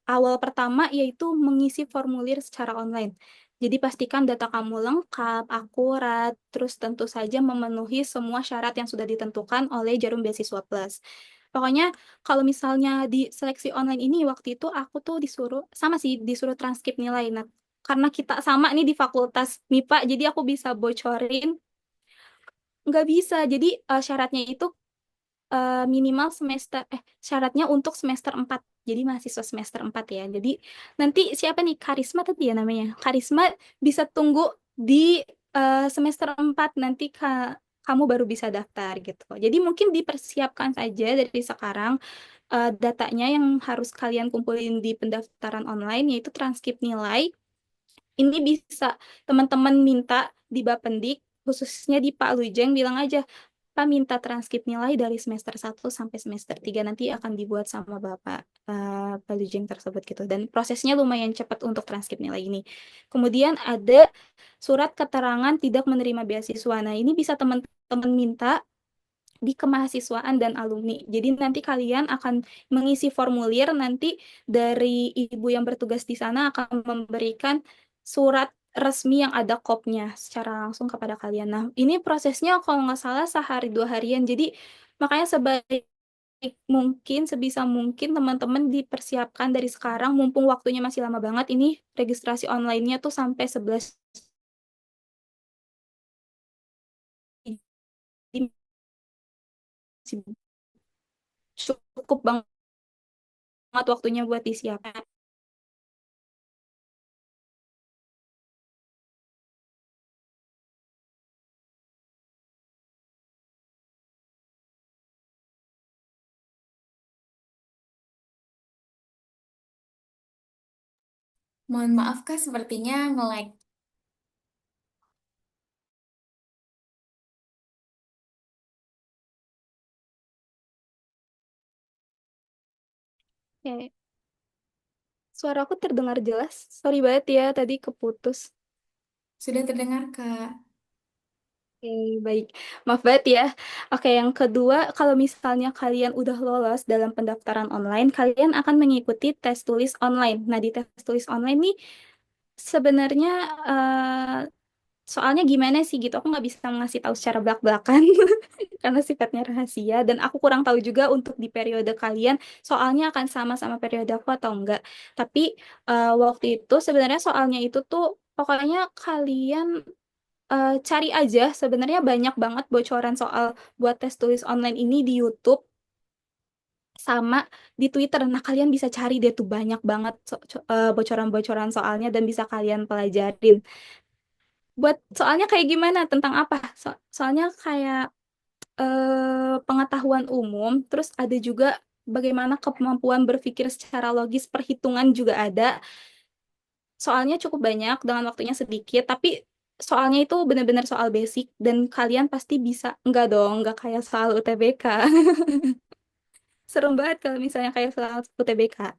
awal pertama yaitu mengisi formulir secara online. Jadi pastikan data kamu lengkap, akurat, terus tentu saja memenuhi semua syarat yang sudah ditentukan oleh Jarum Beasiswa Plus. Pokoknya kalau misalnya di seleksi online ini waktu itu aku tuh disuruh sama sih disuruh transkrip nilai. Nah, karena kita sama nih di Fakultas MIPA, jadi aku bisa bocorin. Nggak bisa, jadi syaratnya itu minimal syaratnya untuk semester 4. Jadi mahasiswa semester 4 ya. Jadi nanti siapa nih Karisma tadi ya namanya. Karisma bisa tunggu di semester 4 nanti kamu baru bisa daftar gitu. Jadi mungkin dipersiapkan saja dari sekarang datanya yang harus kalian kumpulin di pendaftaran online yaitu transkrip nilai. Ini bisa teman-teman minta di Bapendik khususnya di Pak Lujeng bilang aja Bapak minta transkrip nilai dari semester 1 sampai semester 3 nanti akan dibuat sama Bapak Pak Lujeng tersebut gitu. Dan prosesnya lumayan cepat untuk transkrip nilai ini. Kemudian ada surat keterangan tidak menerima beasiswa. Nah, ini bisa teman-teman minta di kemahasiswaan dan alumni. Jadi nanti kalian akan mengisi formulir, nanti dari ibu yang bertugas di sana akan memberikan surat resmi yang ada kopnya secara langsung kepada kalian. Nah, ini prosesnya kalau nggak salah sehari 2 harian. Jadi makanya sebaik mungkin, sebisa mungkin teman-teman dipersiapkan dari sekarang, mumpung waktunya masih lama banget. Ini registrasi online-nya tuh sampai 11. Jadi cukup banget waktunya buat disiapkan. Mohon maaf Kak, sepertinya nge-lag. Ya, suara aku terdengar jelas. Sorry banget ya, tadi keputus. Sudah terdengar Kak. Oke, baik. Maaf banget ya. Oke, yang kedua, kalau misalnya kalian udah lolos dalam pendaftaran online, kalian akan mengikuti tes tulis online. Nah, di tes tulis online nih, sebenarnya soalnya gimana sih gitu, aku nggak bisa ngasih tahu secara belak-belakan karena sifatnya rahasia dan aku kurang tahu juga untuk di periode kalian soalnya akan sama periode aku atau enggak. Tapi waktu itu sebenarnya soalnya itu tuh pokoknya kalian cari aja, sebenarnya banyak banget bocoran soal buat tes tulis online ini di YouTube sama di Twitter. Nah, kalian bisa cari deh tuh banyak banget bocoran-bocoran soalnya dan bisa kalian pelajarin. Buat soalnya kayak gimana tentang apa? Soalnya kayak pengetahuan umum, terus ada juga bagaimana kemampuan berpikir secara logis, perhitungan juga ada. Soalnya cukup banyak dengan waktunya sedikit, tapi soalnya itu benar-benar soal basic dan kalian pasti bisa. Enggak dong, enggak kayak soal UTBK. Serem banget kalau misalnya kayak soal UTBK.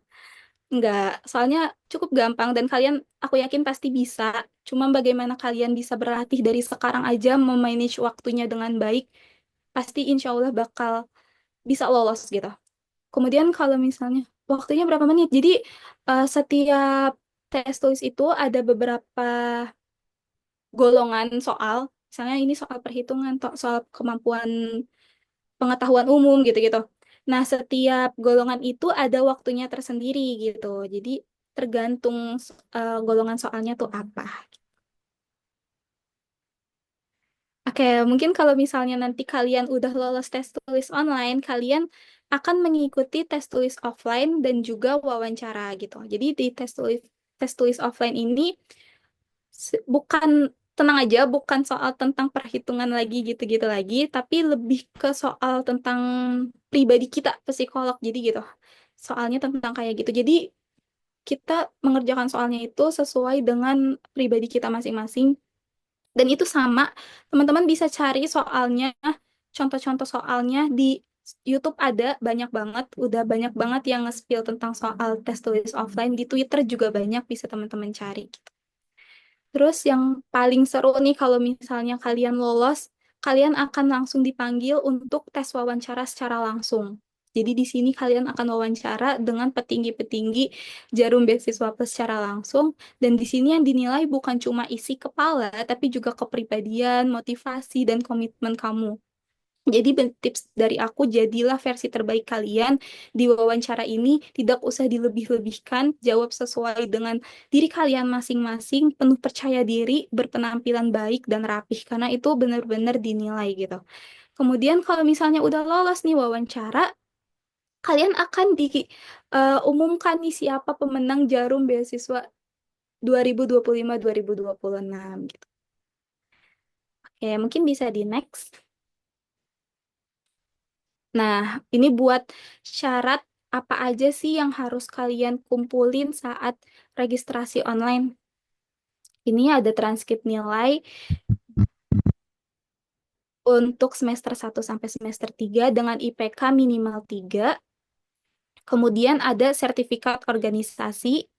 Enggak, soalnya cukup gampang dan kalian aku yakin pasti bisa. Cuma bagaimana kalian bisa berlatih dari sekarang aja memanage waktunya dengan baik, pasti insya Allah bakal bisa lolos gitu. Kemudian kalau misalnya waktunya berapa menit? Jadi setiap tes tulis itu ada beberapa golongan soal. Misalnya ini soal perhitungan, soal kemampuan pengetahuan umum gitu-gitu. Nah, setiap golongan itu ada waktunya tersendiri gitu. Jadi tergantung golongan soalnya tuh apa. Oke, mungkin kalau misalnya nanti kalian udah lolos tes tulis online, kalian akan mengikuti tes tulis offline dan juga wawancara gitu. Jadi di tes tulis offline ini bukan, tenang aja, bukan soal tentang perhitungan lagi gitu-gitu lagi, tapi lebih ke soal tentang pribadi kita, psikolog. Jadi gitu. Soalnya tentang kayak gitu. Jadi kita mengerjakan soalnya itu sesuai dengan pribadi kita masing-masing. Dan itu sama, teman-teman bisa cari soalnya, contoh-contoh soalnya di YouTube ada banyak banget, udah banyak banget yang nge-spill tentang soal tes tulis offline. Di Twitter juga banyak, bisa teman-teman cari. Terus yang paling seru nih kalau misalnya kalian lolos, kalian akan langsung dipanggil untuk tes wawancara secara langsung. Jadi di sini kalian akan wawancara dengan petinggi-petinggi Jarum Beasiswa Plus secara langsung. Dan di sini yang dinilai bukan cuma isi kepala, tapi juga kepribadian, motivasi, dan komitmen kamu. Jadi tips dari aku, jadilah versi terbaik kalian di wawancara ini, tidak usah dilebih-lebihkan, jawab sesuai dengan diri kalian masing-masing, penuh percaya diri, berpenampilan baik dan rapih, karena itu benar-benar dinilai gitu. Kemudian kalau misalnya udah lolos nih wawancara, kalian akan diumumkan nih siapa pemenang Jarum Beasiswa 2025-2026 gitu. Oke, mungkin bisa di next. Nah, ini buat syarat apa aja sih yang harus kalian kumpulin saat registrasi online. Ini ada transkrip nilai, untuk semester 1 sampai semester 3 dengan IPK minimal 3. Kemudian ada sertifikat organisasi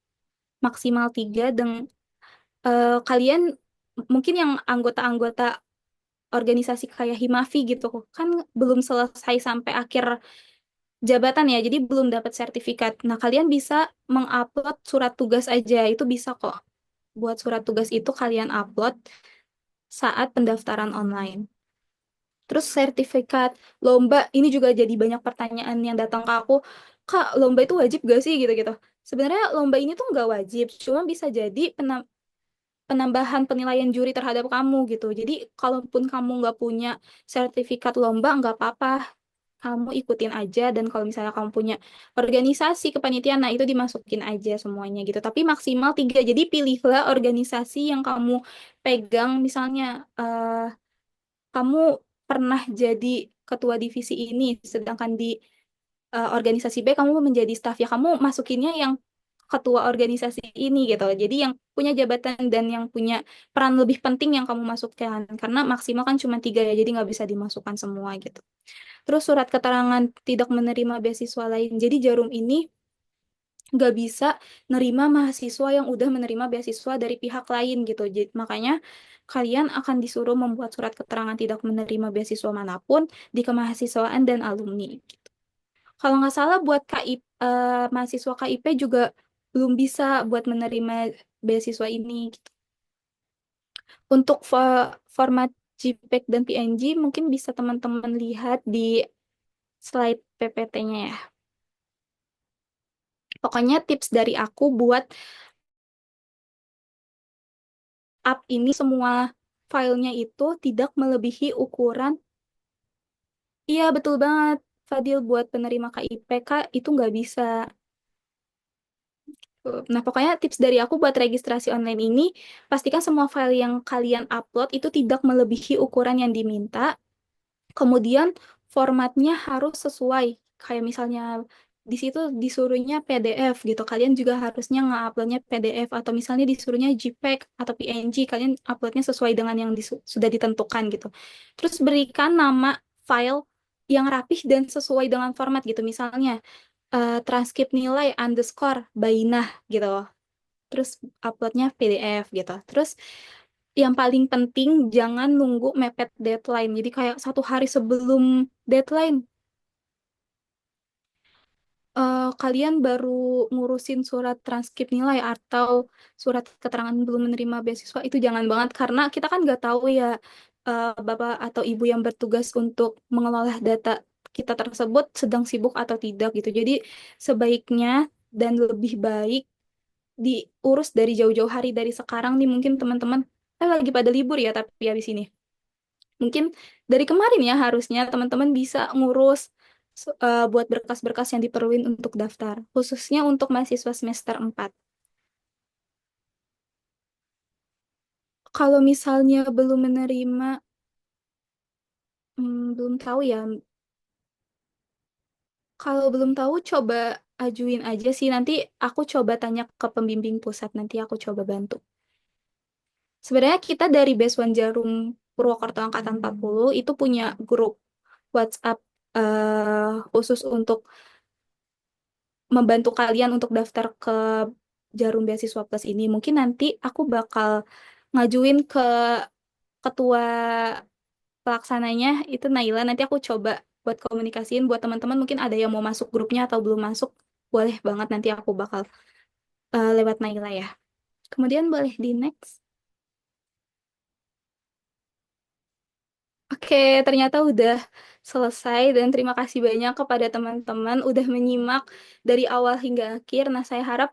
maksimal 3 dan kalian mungkin yang anggota-anggota organisasi kayak Himafi gitu kan belum selesai sampai akhir jabatan ya, jadi belum dapat sertifikat. Nah, kalian bisa mengupload surat tugas aja, itu bisa kok. Buat surat tugas itu kalian upload saat pendaftaran online. Terus sertifikat lomba, ini juga jadi banyak pertanyaan yang datang ke aku, Kak, lomba itu wajib gak sih gitu-gitu. Sebenarnya lomba ini tuh nggak wajib, cuma bisa jadi penambahan penilaian juri terhadap kamu gitu. Jadi kalaupun kamu nggak punya sertifikat lomba, nggak apa-apa. Kamu ikutin aja, dan kalau misalnya kamu punya organisasi kepanitiaan, nah itu dimasukin aja semuanya gitu. Tapi maksimal 3. Jadi pilihlah organisasi yang kamu pegang. Misalnya kamu pernah jadi ketua divisi ini, sedangkan di organisasi B kamu menjadi staf, ya kamu masukinnya yang ketua organisasi ini gitu. Jadi yang punya jabatan dan yang punya peran lebih penting yang kamu masukkan. Karena maksimal kan cuma 3 ya, jadi nggak bisa dimasukkan semua gitu. Terus surat keterangan tidak menerima beasiswa lain. Jadi Jarum ini nggak bisa nerima mahasiswa yang udah menerima beasiswa dari pihak lain gitu. Jadi, makanya kalian akan disuruh membuat surat keterangan tidak menerima beasiswa manapun di kemahasiswaan dan alumni. Gitu. Kalau nggak salah buat mahasiswa KIP juga belum bisa buat menerima beasiswa ini. Gitu. Untuk format JPEG dan PNG mungkin bisa teman-teman lihat di slide PPT-nya ya. Pokoknya tips dari aku buat up ini semua filenya itu tidak melebihi ukuran. Iya betul banget, Fadil, buat penerima KIPK itu nggak bisa. Nah, pokoknya tips dari aku buat registrasi online ini, pastikan semua file yang kalian upload itu tidak melebihi ukuran yang diminta. Kemudian formatnya harus sesuai. Kayak misalnya di situ disuruhnya PDF gitu. Kalian juga harusnya nge-uploadnya PDF, atau misalnya disuruhnya JPEG atau PNG, kalian uploadnya sesuai dengan yang sudah ditentukan gitu. Terus berikan nama file yang rapih dan sesuai dengan format gitu. Misalnya transkrip nilai underscore Bainah gitu. Terus uploadnya PDF gitu. Terus yang paling penting jangan nunggu mepet deadline. Jadi kayak 1 hari sebelum deadline kalian baru ngurusin surat transkrip nilai atau surat keterangan belum menerima beasiswa, itu jangan banget, karena kita kan nggak tahu ya bapak atau ibu yang bertugas untuk mengelola data kita tersebut sedang sibuk atau tidak gitu. Jadi sebaiknya dan lebih baik diurus dari jauh-jauh hari dari sekarang nih. Mungkin teman-teman lagi pada libur ya, tapi habis ini mungkin dari kemarin ya harusnya teman-teman bisa ngurus buat berkas-berkas yang diperluin untuk daftar, khususnya untuk mahasiswa semester 4. Kalau misalnya belum menerima, belum tahu ya. Kalau belum tahu, coba ajuin aja sih. Nanti aku coba tanya ke pembimbing pusat, nanti aku coba bantu. Sebenarnya kita dari Baswan Jarum Purwokerto Angkatan 40 itu punya grup WhatsApp khusus untuk membantu kalian untuk daftar ke Jarum Beasiswa Plus ini. Mungkin nanti aku bakal ngajuin ke ketua pelaksananya, itu Naila. Nanti aku coba buat komunikasiin buat teman-teman, mungkin ada yang mau masuk grupnya atau belum masuk. Boleh banget, nanti aku bakal lewat Naila ya. Kemudian boleh di next. Oke, ternyata udah selesai, dan terima kasih banyak kepada teman-teman udah menyimak dari awal hingga akhir. Nah, saya harap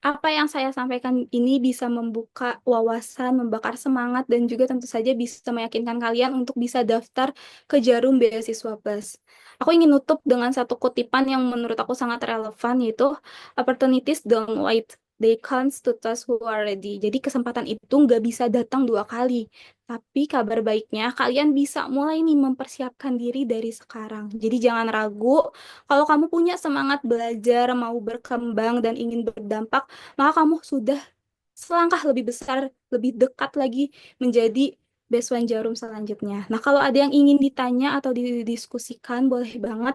apa yang saya sampaikan ini bisa membuka wawasan, membakar semangat, dan juga tentu saja bisa meyakinkan kalian untuk bisa daftar ke Jarum Beasiswa Plus. Aku ingin nutup dengan satu kutipan yang menurut aku sangat relevan, yaitu opportunities don't wait. They comes to those who are ready. Jadi kesempatan itu nggak bisa datang 2 kali. Tapi kabar baiknya kalian bisa mulai nih mempersiapkan diri dari sekarang. Jadi jangan ragu, kalau kamu punya semangat belajar, mau berkembang dan ingin berdampak, maka kamu sudah selangkah lebih besar, lebih dekat lagi menjadi Beasiswa Jarum selanjutnya. Nah, kalau ada yang ingin ditanya atau didiskusikan, boleh banget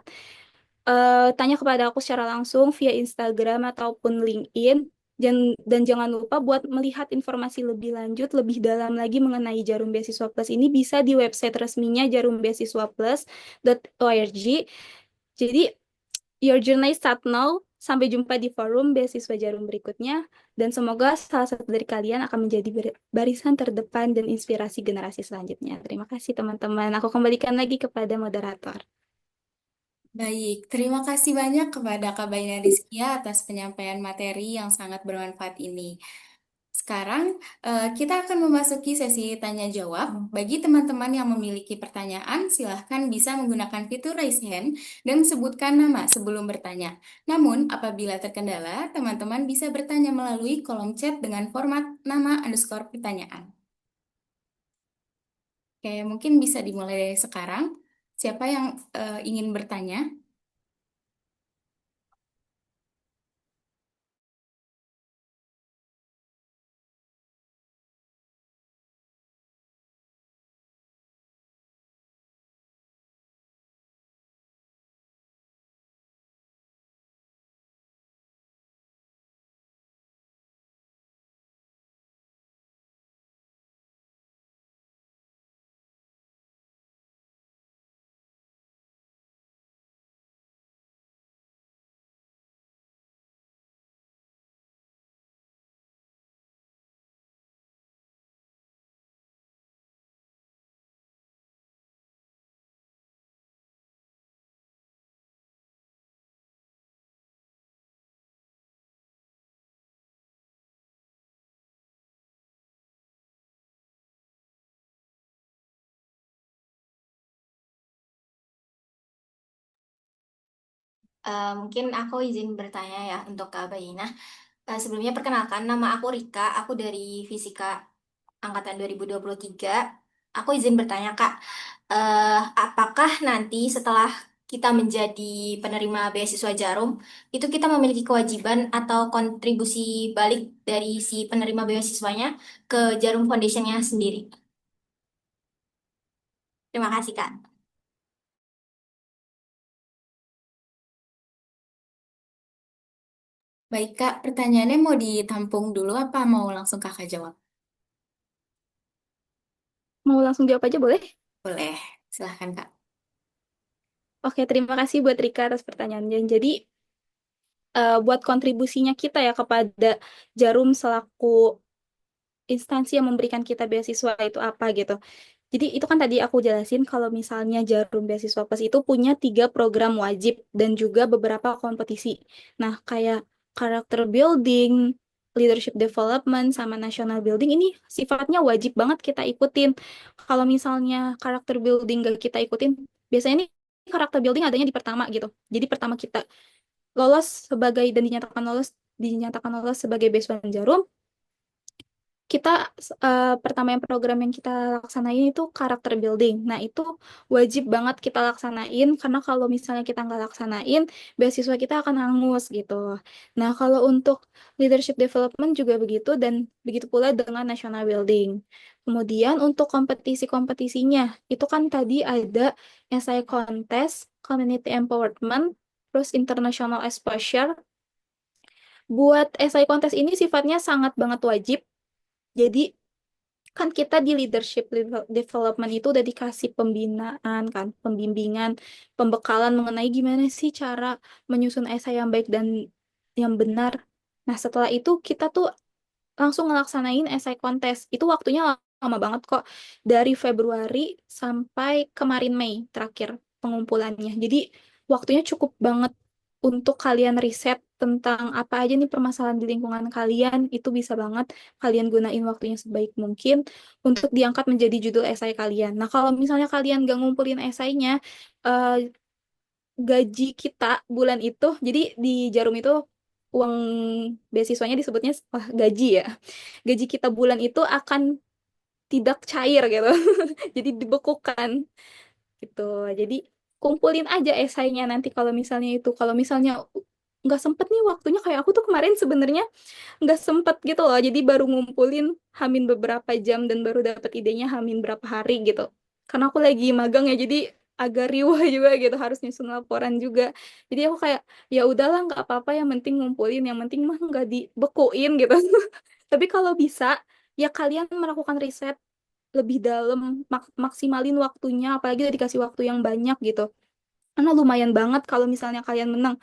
tanya kepada aku secara langsung via Instagram ataupun LinkedIn. Dan jangan lupa buat melihat informasi lebih lanjut, lebih dalam lagi mengenai Jarum Beasiswa Plus ini bisa di website resminya jarumbeasiswaplus.org. Jadi, your journey start now. Sampai jumpa di forum beasiswa Jarum berikutnya. Dan semoga salah satu dari kalian akan menjadi barisan terdepan dan inspirasi generasi selanjutnya. Terima kasih teman-teman. Aku kembalikan lagi kepada moderator. Baik, terima kasih banyak kepada Kak Baina Rizkia atas penyampaian materi yang sangat bermanfaat ini. Sekarang kita akan memasuki sesi tanya jawab. Bagi teman-teman yang memiliki pertanyaan, silahkan bisa menggunakan fitur raise hand dan sebutkan nama sebelum bertanya. Namun, apabila terkendala, teman-teman bisa bertanya melalui kolom chat dengan format nama underscore pertanyaan. Oke, mungkin bisa dimulai dari sekarang. Siapa yang ingin bertanya? Mungkin aku izin bertanya ya untuk Kak Baina. Sebelumnya perkenalkan, nama aku Rika, aku dari Fisika Angkatan 2023. Aku izin bertanya Kak, apakah nanti setelah kita menjadi penerima beasiswa Jarum, itu kita memiliki kewajiban atau kontribusi balik dari si penerima beasiswanya ke Jarum Foundation-nya sendiri? Terima kasih Kak. Baik Kak, pertanyaannya mau ditampung dulu apa mau langsung Kakak jawab? Mau langsung jawab aja boleh? Boleh, silahkan Kak. Oke, terima kasih buat Rika atas pertanyaannya. Jadi, buat kontribusinya kita ya kepada Jarum selaku instansi yang memberikan kita beasiswa itu apa gitu. Jadi itu kan tadi aku jelasin kalau misalnya Jarum Beasiswa Plus itu punya 3 program wajib dan juga beberapa kompetisi. Nah, kayak character building, leadership development, sama national building ini sifatnya wajib banget kita ikutin. Kalau misalnya character building gak kita ikutin, biasanya nih character building adanya di pertama gitu. Jadi pertama kita lolos sebagai dan dinyatakan lolos sebagai beasiswa Jarum, kita pertama yang program yang kita laksanain itu karakter building. Nah, itu wajib banget kita laksanain karena kalau misalnya kita nggak laksanain, beasiswa kita akan hangus gitu. Nah, kalau untuk leadership development juga begitu dan begitu pula dengan national building. Kemudian untuk kompetisi-kompetisinya, itu kan tadi ada essay contest, community empowerment, terus international exposure. Buat essay contest ini sifatnya sangat banget wajib. Jadi kan kita di development itu udah dikasih pembinaan kan, pembimbingan, pembekalan mengenai gimana sih cara menyusun esai yang baik dan yang benar. Nah, setelah itu kita tuh langsung ngelaksanain esai kontes. Itu waktunya lama banget kok. Dari Februari sampai kemarin Mei terakhir pengumpulannya. Jadi waktunya cukup banget untuk kalian riset tentang apa aja nih permasalahan di lingkungan kalian. Itu bisa banget kalian gunain waktunya sebaik mungkin untuk diangkat menjadi judul esai kalian. Nah, kalau misalnya kalian gak ngumpulin esainya, eh, gaji kita bulan itu, jadi di Jarum itu uang beasiswanya disebutnya gaji ya. Gaji kita bulan itu akan tidak cair gitu. Jadi dibekukan gitu. Jadi kumpulin aja esainya nanti kalau misalnya itu. Kalau misalnya nggak sempet nih waktunya. Kayak aku tuh kemarin sebenarnya nggak sempet gitu loh. Jadi baru ngumpulin hamin beberapa jam dan baru dapat idenya hamin berapa hari gitu. Karena aku lagi magang ya, jadi agak riuh juga gitu, harus nyusun laporan juga. Jadi aku kayak ya udahlah nggak apa-apa, yang penting ngumpulin, yang penting mah nggak dibekuin gitu. Tapi kalau bisa ya kalian melakukan riset lebih dalam, maksimalin waktunya, apalagi udah dikasih waktu yang banyak gitu. Karena lumayan banget kalau misalnya kalian menang.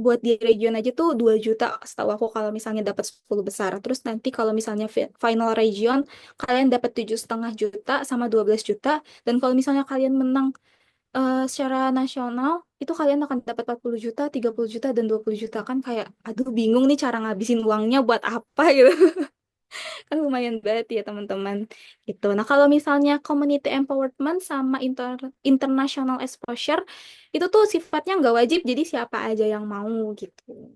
Buat di region aja tuh 2 juta setahu aku kalau misalnya dapat 10 besar. Terus nanti kalau misalnya final region kalian dapat 7,5 juta sama 12 juta. Dan kalau misalnya kalian menang secara nasional itu kalian akan dapat 40 juta, 30 juta, dan 20 juta. Kan kayak aduh bingung nih cara ngabisin uangnya buat apa gitu. Kan lumayan banget ya teman-teman gitu. Nah, kalau misalnya community empowerment sama international exposure itu tuh sifatnya nggak wajib, jadi siapa aja yang mau gitu.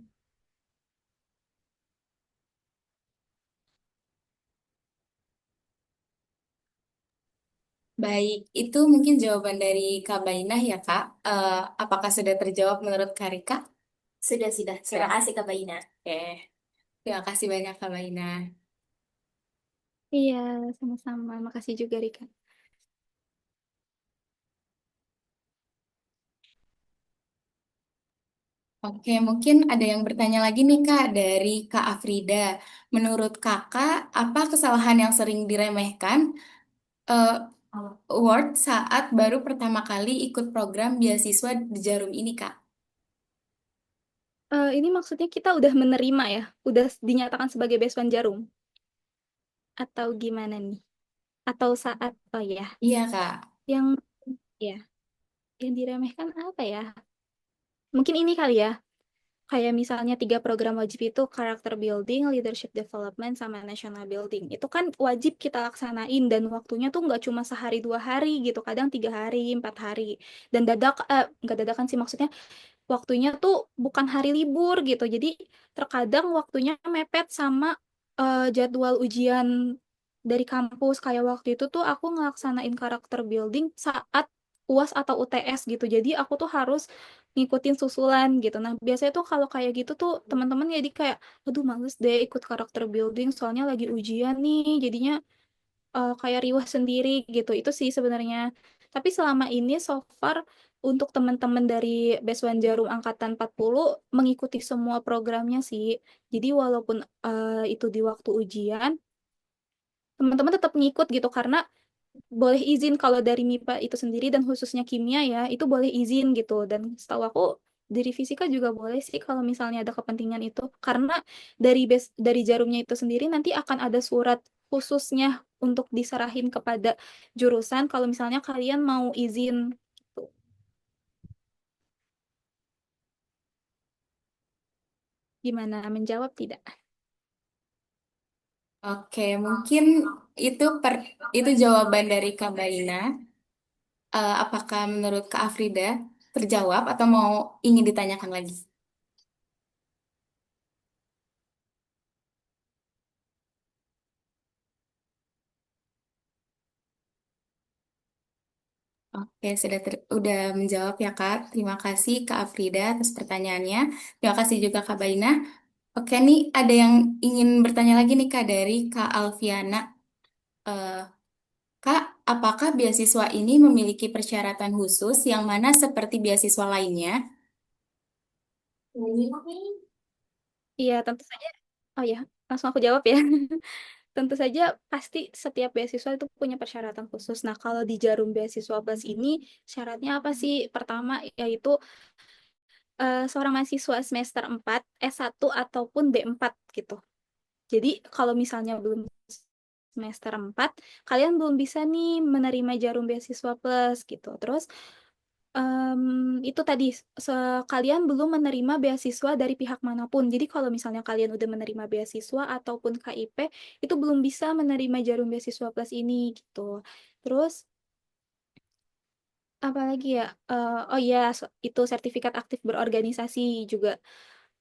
Baik, itu mungkin jawaban dari Kak Bainah ya Kak. Apakah sudah terjawab menurut Kak Rika? Sudah. Terima kasih Kak Baina. Oke, terima kasih banyak Kak Bainah. Iya, sama-sama. Makasih juga Rika. Oke, mungkin ada yang bertanya lagi nih Kak dari Kak Afrida. Menurut Kakak, apa kesalahan yang sering diremehkan eh, Word saat baru pertama kali ikut program beasiswa di Jarum ini Kak? Ini maksudnya kita udah menerima ya, udah dinyatakan sebagai besuan jarum atau gimana nih? Atau saat oh ya, Iya Kak. yang ya, yang diremehkan apa ya? Mungkin ini kali ya. Kayak misalnya 3 program wajib itu character building, leadership development, sama national building. Itu kan wajib kita laksanain dan waktunya tuh nggak cuma sehari 2 hari gitu, kadang 3 hari, 4 hari. Dan nggak dadakan sih, maksudnya waktunya tuh bukan hari libur gitu. Jadi terkadang waktunya mepet sama jadwal ujian dari kampus. Kayak waktu itu tuh aku ngelaksanain karakter building saat UAS atau UTS gitu. Jadi aku tuh harus ngikutin susulan gitu. Nah, biasanya tuh kalau kayak gitu tuh teman-teman jadi kayak, aduh males deh ikut karakter building soalnya lagi ujian nih. Jadinya kayak riwah sendiri gitu. Itu sih sebenarnya. Tapi selama ini so far untuk teman-teman dari Beswan Jarum Angkatan 40 mengikuti semua programnya sih. Jadi walaupun itu di waktu ujian, teman-teman tetap ngikut gitu karena boleh izin kalau dari MIPA itu sendiri dan khususnya kimia ya, itu boleh izin gitu. Dan setahu aku dari fisika juga boleh sih kalau misalnya ada kepentingan itu. Karena dari jarumnya itu sendiri nanti akan ada surat khususnya untuk diserahin kepada jurusan kalau misalnya kalian mau izin gitu. Gimana, menjawab tidak? Oke, mungkin itu itu jawaban dari Kak Baina. Apakah menurut Kak Afrida terjawab atau mau ingin ditanyakan lagi? Oke, udah menjawab ya Kak. Terima kasih Kak Afrida atas pertanyaannya. Terima kasih juga Kak Baina. Oke, nih ada yang ingin bertanya lagi nih Kak dari Kak Alfiana. Eh, Kak, apakah beasiswa ini memiliki persyaratan khusus yang mana seperti beasiswa lainnya? Iya, tentu saja. Oh ya, langsung aku jawab ya. Tentu saja pasti setiap beasiswa itu punya persyaratan khusus. Nah, kalau di Jarum Beasiswa Plus ini syaratnya apa sih? Pertama yaitu seorang mahasiswa semester 4 S1 ataupun D4 gitu. Jadi kalau misalnya belum semester 4 kalian belum bisa nih menerima Jarum Beasiswa Plus gitu. Terus em, itu tadi kalian belum menerima beasiswa dari pihak manapun. Jadi kalau misalnya kalian udah menerima beasiswa ataupun KIP itu belum bisa menerima Jarum Beasiswa Plus ini gitu. Terus apalagi ya? Oh iya, itu sertifikat aktif berorganisasi juga.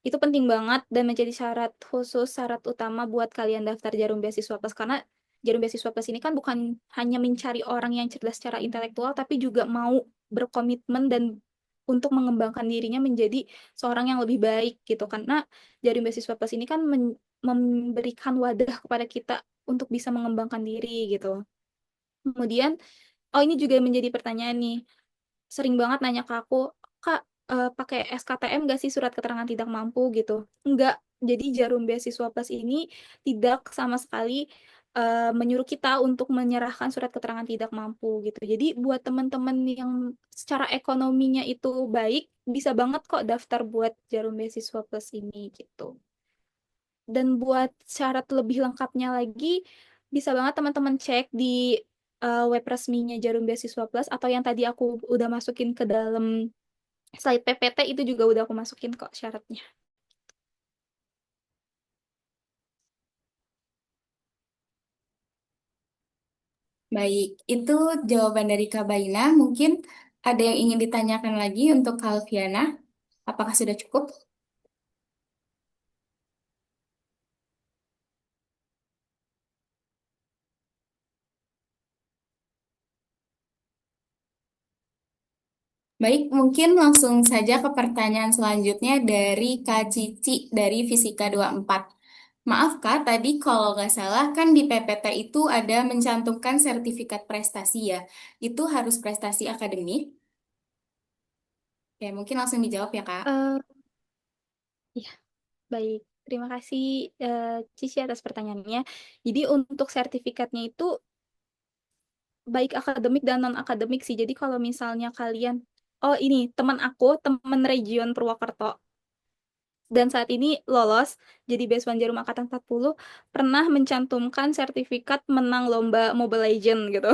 Itu penting banget dan menjadi syarat khusus, syarat utama buat kalian daftar Jarum Beasiswa Plus. Karena Jarum Beasiswa Plus ini kan bukan hanya mencari orang yang cerdas secara intelektual, tapi juga mau berkomitmen dan untuk mengembangkan dirinya menjadi seorang yang lebih baik gitu. Karena Jarum Beasiswa Plus ini kan memberikan wadah kepada kita untuk bisa mengembangkan diri gitu. Kemudian, oh ini juga menjadi pertanyaan nih. Sering banget nanya ke aku, Kak, pakai SKTM gak sih surat keterangan tidak mampu gitu? Enggak. Jadi Jarum Beasiswa Plus ini tidak sama sekali menyuruh kita untuk menyerahkan surat keterangan tidak mampu gitu. Jadi buat teman-teman yang secara ekonominya itu baik, bisa banget kok daftar buat Jarum Beasiswa Plus ini gitu. Dan buat syarat lebih lengkapnya lagi, bisa banget teman-teman cek di web resminya Jarum Beasiswa Plus atau yang tadi aku udah masukin ke dalam slide PPT itu juga udah aku masukin kok syaratnya. Baik, itu jawaban dari Kak Baina. Mungkin ada yang ingin ditanyakan lagi untuk Kak Alfiana. Apakah sudah cukup? Baik, mungkin langsung saja ke pertanyaan selanjutnya dari Kak Cici dari Fisika 24. Maaf Kak, tadi kalau nggak salah kan di PPT itu ada mencantumkan sertifikat prestasi ya. Itu harus prestasi akademik. Oke, mungkin langsung dijawab ya Kak. Eh ya, baik. Terima kasih Cici atas pertanyaannya. Jadi untuk sertifikatnya itu baik akademik dan non-akademik sih. Jadi kalau misalnya kalian, oh ini teman aku, teman Region Purwokerto, dan saat ini lolos jadi Beasiswa Jarum Angkatan 40 pernah mencantumkan sertifikat menang lomba Mobile Legend gitu.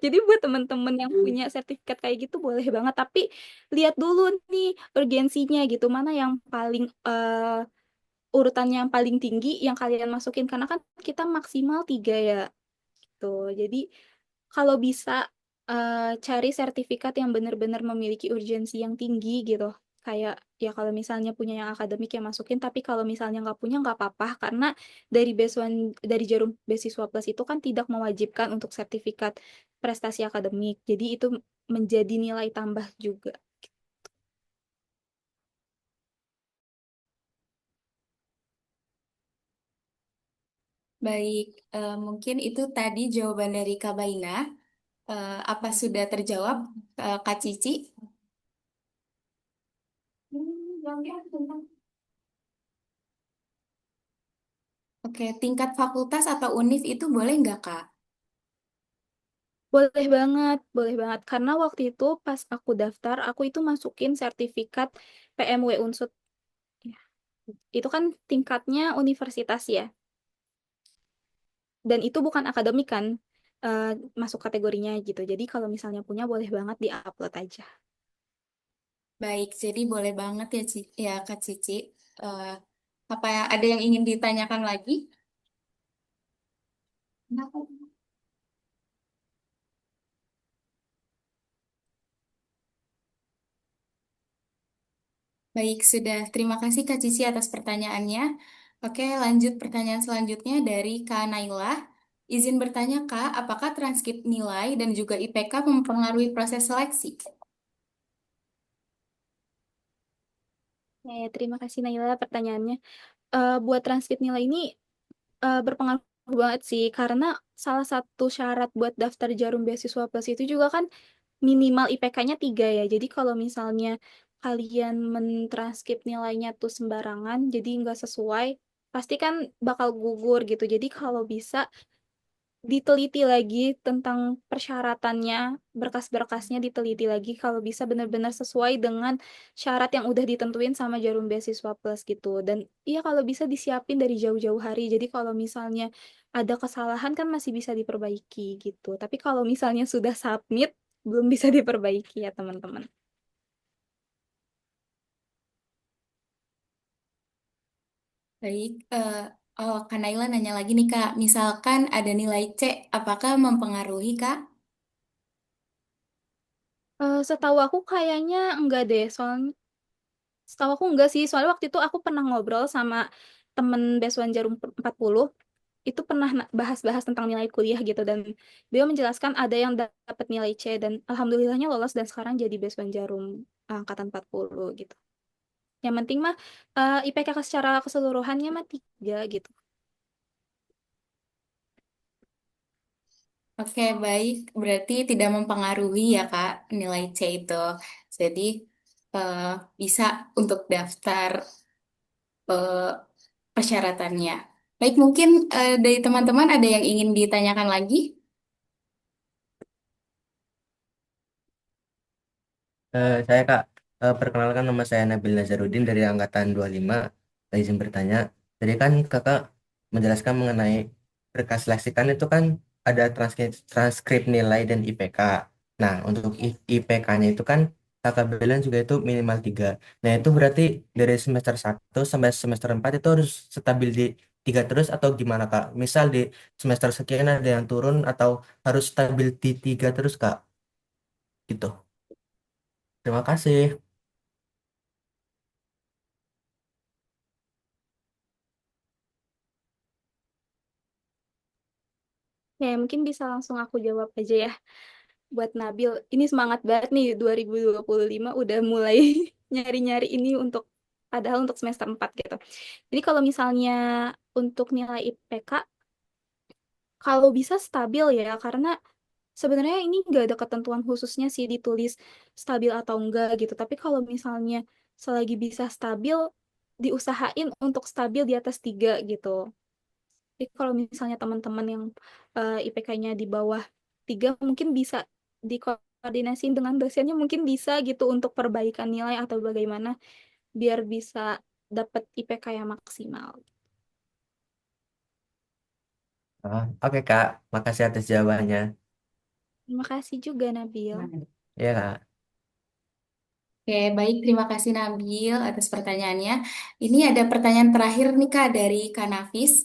Jadi buat teman-teman yang punya sertifikat kayak gitu boleh banget, tapi lihat dulu nih urgensinya gitu, mana yang paling urutannya yang paling tinggi yang kalian masukin karena kan kita maksimal 3 ya gitu. Jadi kalau bisa cari sertifikat yang benar-benar memiliki urgensi yang tinggi gitu. Kayak ya kalau misalnya punya yang akademik ya masukin, tapi kalau misalnya nggak punya nggak apa-apa karena dari Jarum Beasiswa Plus itu kan tidak mewajibkan untuk sertifikat prestasi akademik. Jadi itu menjadi nilai tambah juga. Baik, mungkin itu tadi jawaban dari Kak Baina. Apa sudah terjawab, Kak Cici? Oke, tingkat fakultas atau univ itu boleh nggak, Kak? Boleh banget, boleh banget. Karena waktu itu pas aku daftar, aku itu masukin sertifikat PMW Unsut. Ya, itu kan tingkatnya universitas ya. Dan itu bukan akademik kan, eh, masuk kategorinya gitu. Jadi kalau misalnya punya boleh banget di-upload aja. Baik, jadi boleh banget ya, ya Kak Cici. Eh, apa ya, ada yang ingin ditanyakan lagi? Baik, sudah. Terima kasih Kak Cici atas pertanyaannya. Oke, lanjut pertanyaan selanjutnya dari Kak Naila. Izin bertanya Kak, apakah transkrip nilai dan juga IPK mempengaruhi proses seleksi? Terima kasih Naila pertanyaannya. Buat transkrip nilai ini berpengaruh banget sih, karena salah satu syarat buat daftar Jarum Beasiswa Plus itu juga kan minimal IPK-nya 3 ya. Jadi kalau misalnya kalian mentranskrip nilainya tuh sembarangan, jadi nggak sesuai, pasti kan bakal gugur gitu. Jadi kalau bisa diteliti lagi tentang persyaratannya, berkas-berkasnya diteliti lagi kalau bisa benar-benar sesuai dengan syarat yang udah ditentuin sama Jarum Beasiswa Plus gitu. Dan iya kalau bisa disiapin dari jauh-jauh hari. Jadi kalau misalnya ada kesalahan kan masih bisa diperbaiki gitu. Tapi kalau misalnya sudah submit belum bisa diperbaiki ya teman-teman. Baik, oh Kak Naila nanya lagi nih Kak, misalkan ada nilai C, apakah mempengaruhi Kak? Setahu aku kayaknya enggak deh, soalnya setahu aku enggak sih, soalnya waktu itu aku pernah ngobrol sama temen Beswan Jarum 40, itu pernah bahas-bahas tentang nilai kuliah gitu, dan beliau menjelaskan ada yang dapat nilai C, dan alhamdulillahnya lolos dan sekarang jadi Beswan Jarum. angkatan 40 gitu. Yang penting mah IPK secara keseluruhannya mah 3 gitu. Oke, baik. Berarti tidak mempengaruhi ya, Kak, nilai C itu. Jadi, eh, bisa untuk daftar eh, persyaratannya. Baik, mungkin dari teman-teman ada yang ingin ditanyakan lagi? Saya Kak, perkenalkan nama saya Nabil Nazarudin dari angkatan 25. Saya izin bertanya. Jadi kan Kakak menjelaskan mengenai berkas seleksi kan itu kan ada transkrip nilai dan IPK. Nah, untuk IPK-nya itu kan Kakak bilang juga itu minimal 3. Nah, itu berarti dari semester 1 sampai semester 4 itu harus stabil di 3 terus atau gimana Kak? Misal di semester sekian ada yang turun atau harus stabil di 3 terus Kak? Gitu. Terima kasih. Ya, mungkin bisa langsung aku jawab aja ya. Buat Nabil, ini semangat banget nih 2025 udah mulai nyari-nyari ini untuk padahal untuk semester 4 gitu. Jadi kalau misalnya untuk nilai IPK kalau bisa stabil ya karena sebenarnya ini nggak ada ketentuan khususnya sih ditulis stabil atau enggak gitu. Tapi kalau misalnya selagi bisa stabil diusahain untuk stabil di atas 3 gitu. Jadi kalau misalnya teman-teman yang IPK-nya di bawah 3 mungkin bisa dikoordinasiin dengan dosennya mungkin bisa gitu untuk perbaikan nilai atau bagaimana biar bisa dapat IPK yang maksimal. Oke Kak, makasih atas jawabannya. Terima kasih juga Nabil. Ya Kak. Oke, baik. Terima kasih Nabil atas pertanyaannya. Ini ada pertanyaan terakhir nih Kak dari Kak Nafis.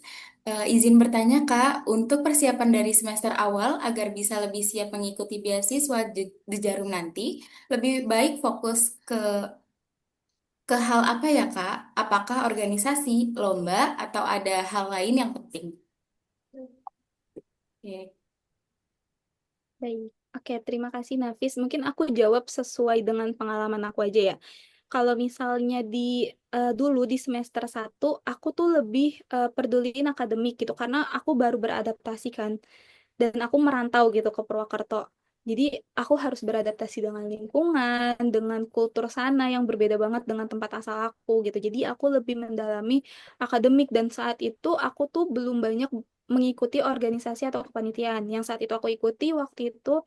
Izin bertanya Kak, untuk persiapan dari semester awal agar bisa lebih siap mengikuti beasiswa di Jarum nanti, lebih baik fokus ke hal apa ya Kak? Apakah organisasi, lomba, atau ada hal lain yang penting? Oke. Baik. Oke, terima kasih Nafis. Mungkin aku jawab sesuai dengan pengalaman aku aja ya. Kalau misalnya dulu di semester 1, aku tuh lebih peduliin akademik gitu karena aku baru beradaptasi kan dan aku merantau gitu ke Purwakarta. Jadi aku harus beradaptasi dengan lingkungan, dengan kultur sana yang berbeda banget dengan tempat asal aku gitu. Jadi aku lebih mendalami akademik dan saat itu aku tuh belum banyak mengikuti organisasi atau kepanitiaan. Yang saat itu aku ikuti waktu itu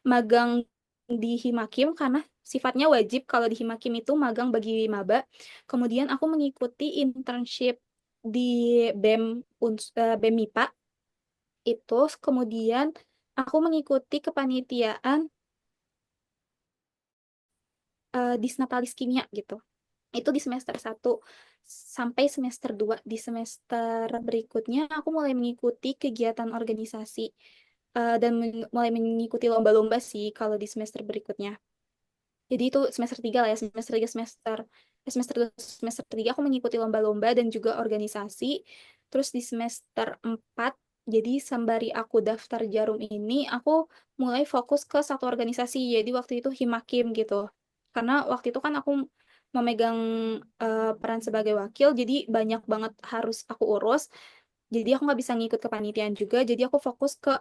magang di Himakim karena sifatnya wajib kalau di Himakim itu magang bagi maba. Kemudian aku mengikuti internship di BEM MIPA itu kemudian aku mengikuti kepanitiaan Disnatalis Kimia gitu. Itu di semester 1 sampai semester 2. Di semester berikutnya aku mulai mengikuti kegiatan organisasi dan mulai mengikuti lomba-lomba sih kalau di semester berikutnya. Jadi itu semester 3 lah ya, semester 3 semester 2, semester 3 aku mengikuti lomba-lomba dan juga organisasi. Terus di semester 4 jadi sembari aku daftar Jarum ini, aku mulai fokus ke satu organisasi. Jadi waktu itu Himakim gitu. Karena waktu itu kan aku memegang peran sebagai wakil, jadi banyak banget harus aku urus. Jadi aku nggak bisa ngikut kepanitiaan juga, jadi aku fokus ke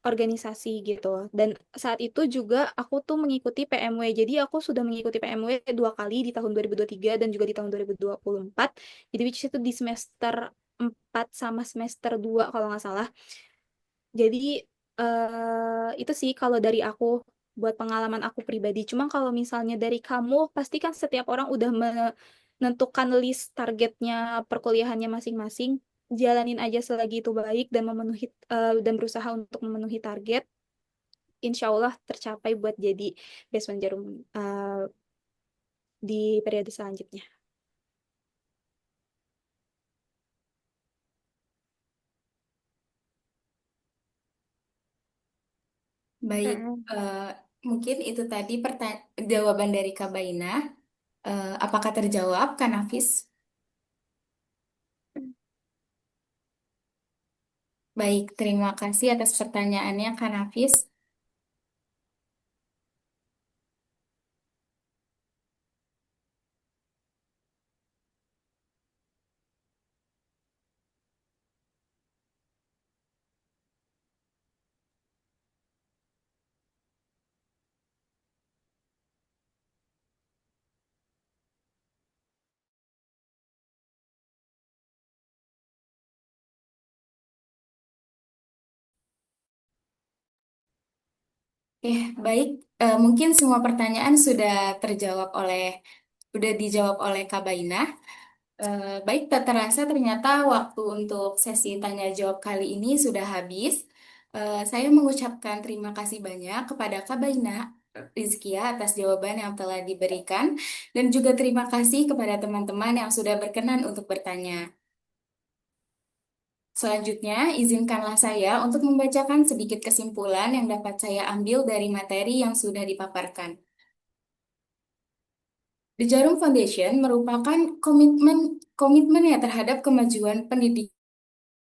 organisasi gitu. Dan saat itu juga aku tuh mengikuti PMW. Jadi aku sudah mengikuti PMW 2 kali di tahun 2023 dan juga di tahun 2024. Jadi which is itu di semester 4 sama semester 2 kalau nggak salah. Jadi itu sih kalau dari aku buat pengalaman aku pribadi. Cuma kalau misalnya dari kamu, pasti kan setiap orang udah menentukan list targetnya perkuliahannya masing-masing. Jalanin aja selagi itu baik dan dan berusaha untuk memenuhi target. Insya Allah tercapai buat jadi basement Jarum di periode selanjutnya. Baik, Mm-mm. eh, mungkin itu tadi jawaban dari Kak Baina. Apakah terjawab, Kak Nafis? Baik, terima kasih atas pertanyaannya, Kak Nafis. Baik. Mungkin semua pertanyaan sudah dijawab oleh Kak Baina. Baik, tak terasa ternyata waktu untuk sesi tanya jawab kali ini sudah habis. Saya mengucapkan terima kasih banyak kepada Kak Baina Rizkia atas jawaban yang telah diberikan, dan juga terima kasih kepada teman-teman yang sudah berkenan untuk bertanya. Selanjutnya, izinkanlah saya untuk membacakan sedikit kesimpulan yang dapat saya ambil dari materi yang sudah dipaparkan. The Jarum Foundation merupakan komitmen ya terhadap kemajuan pendidikan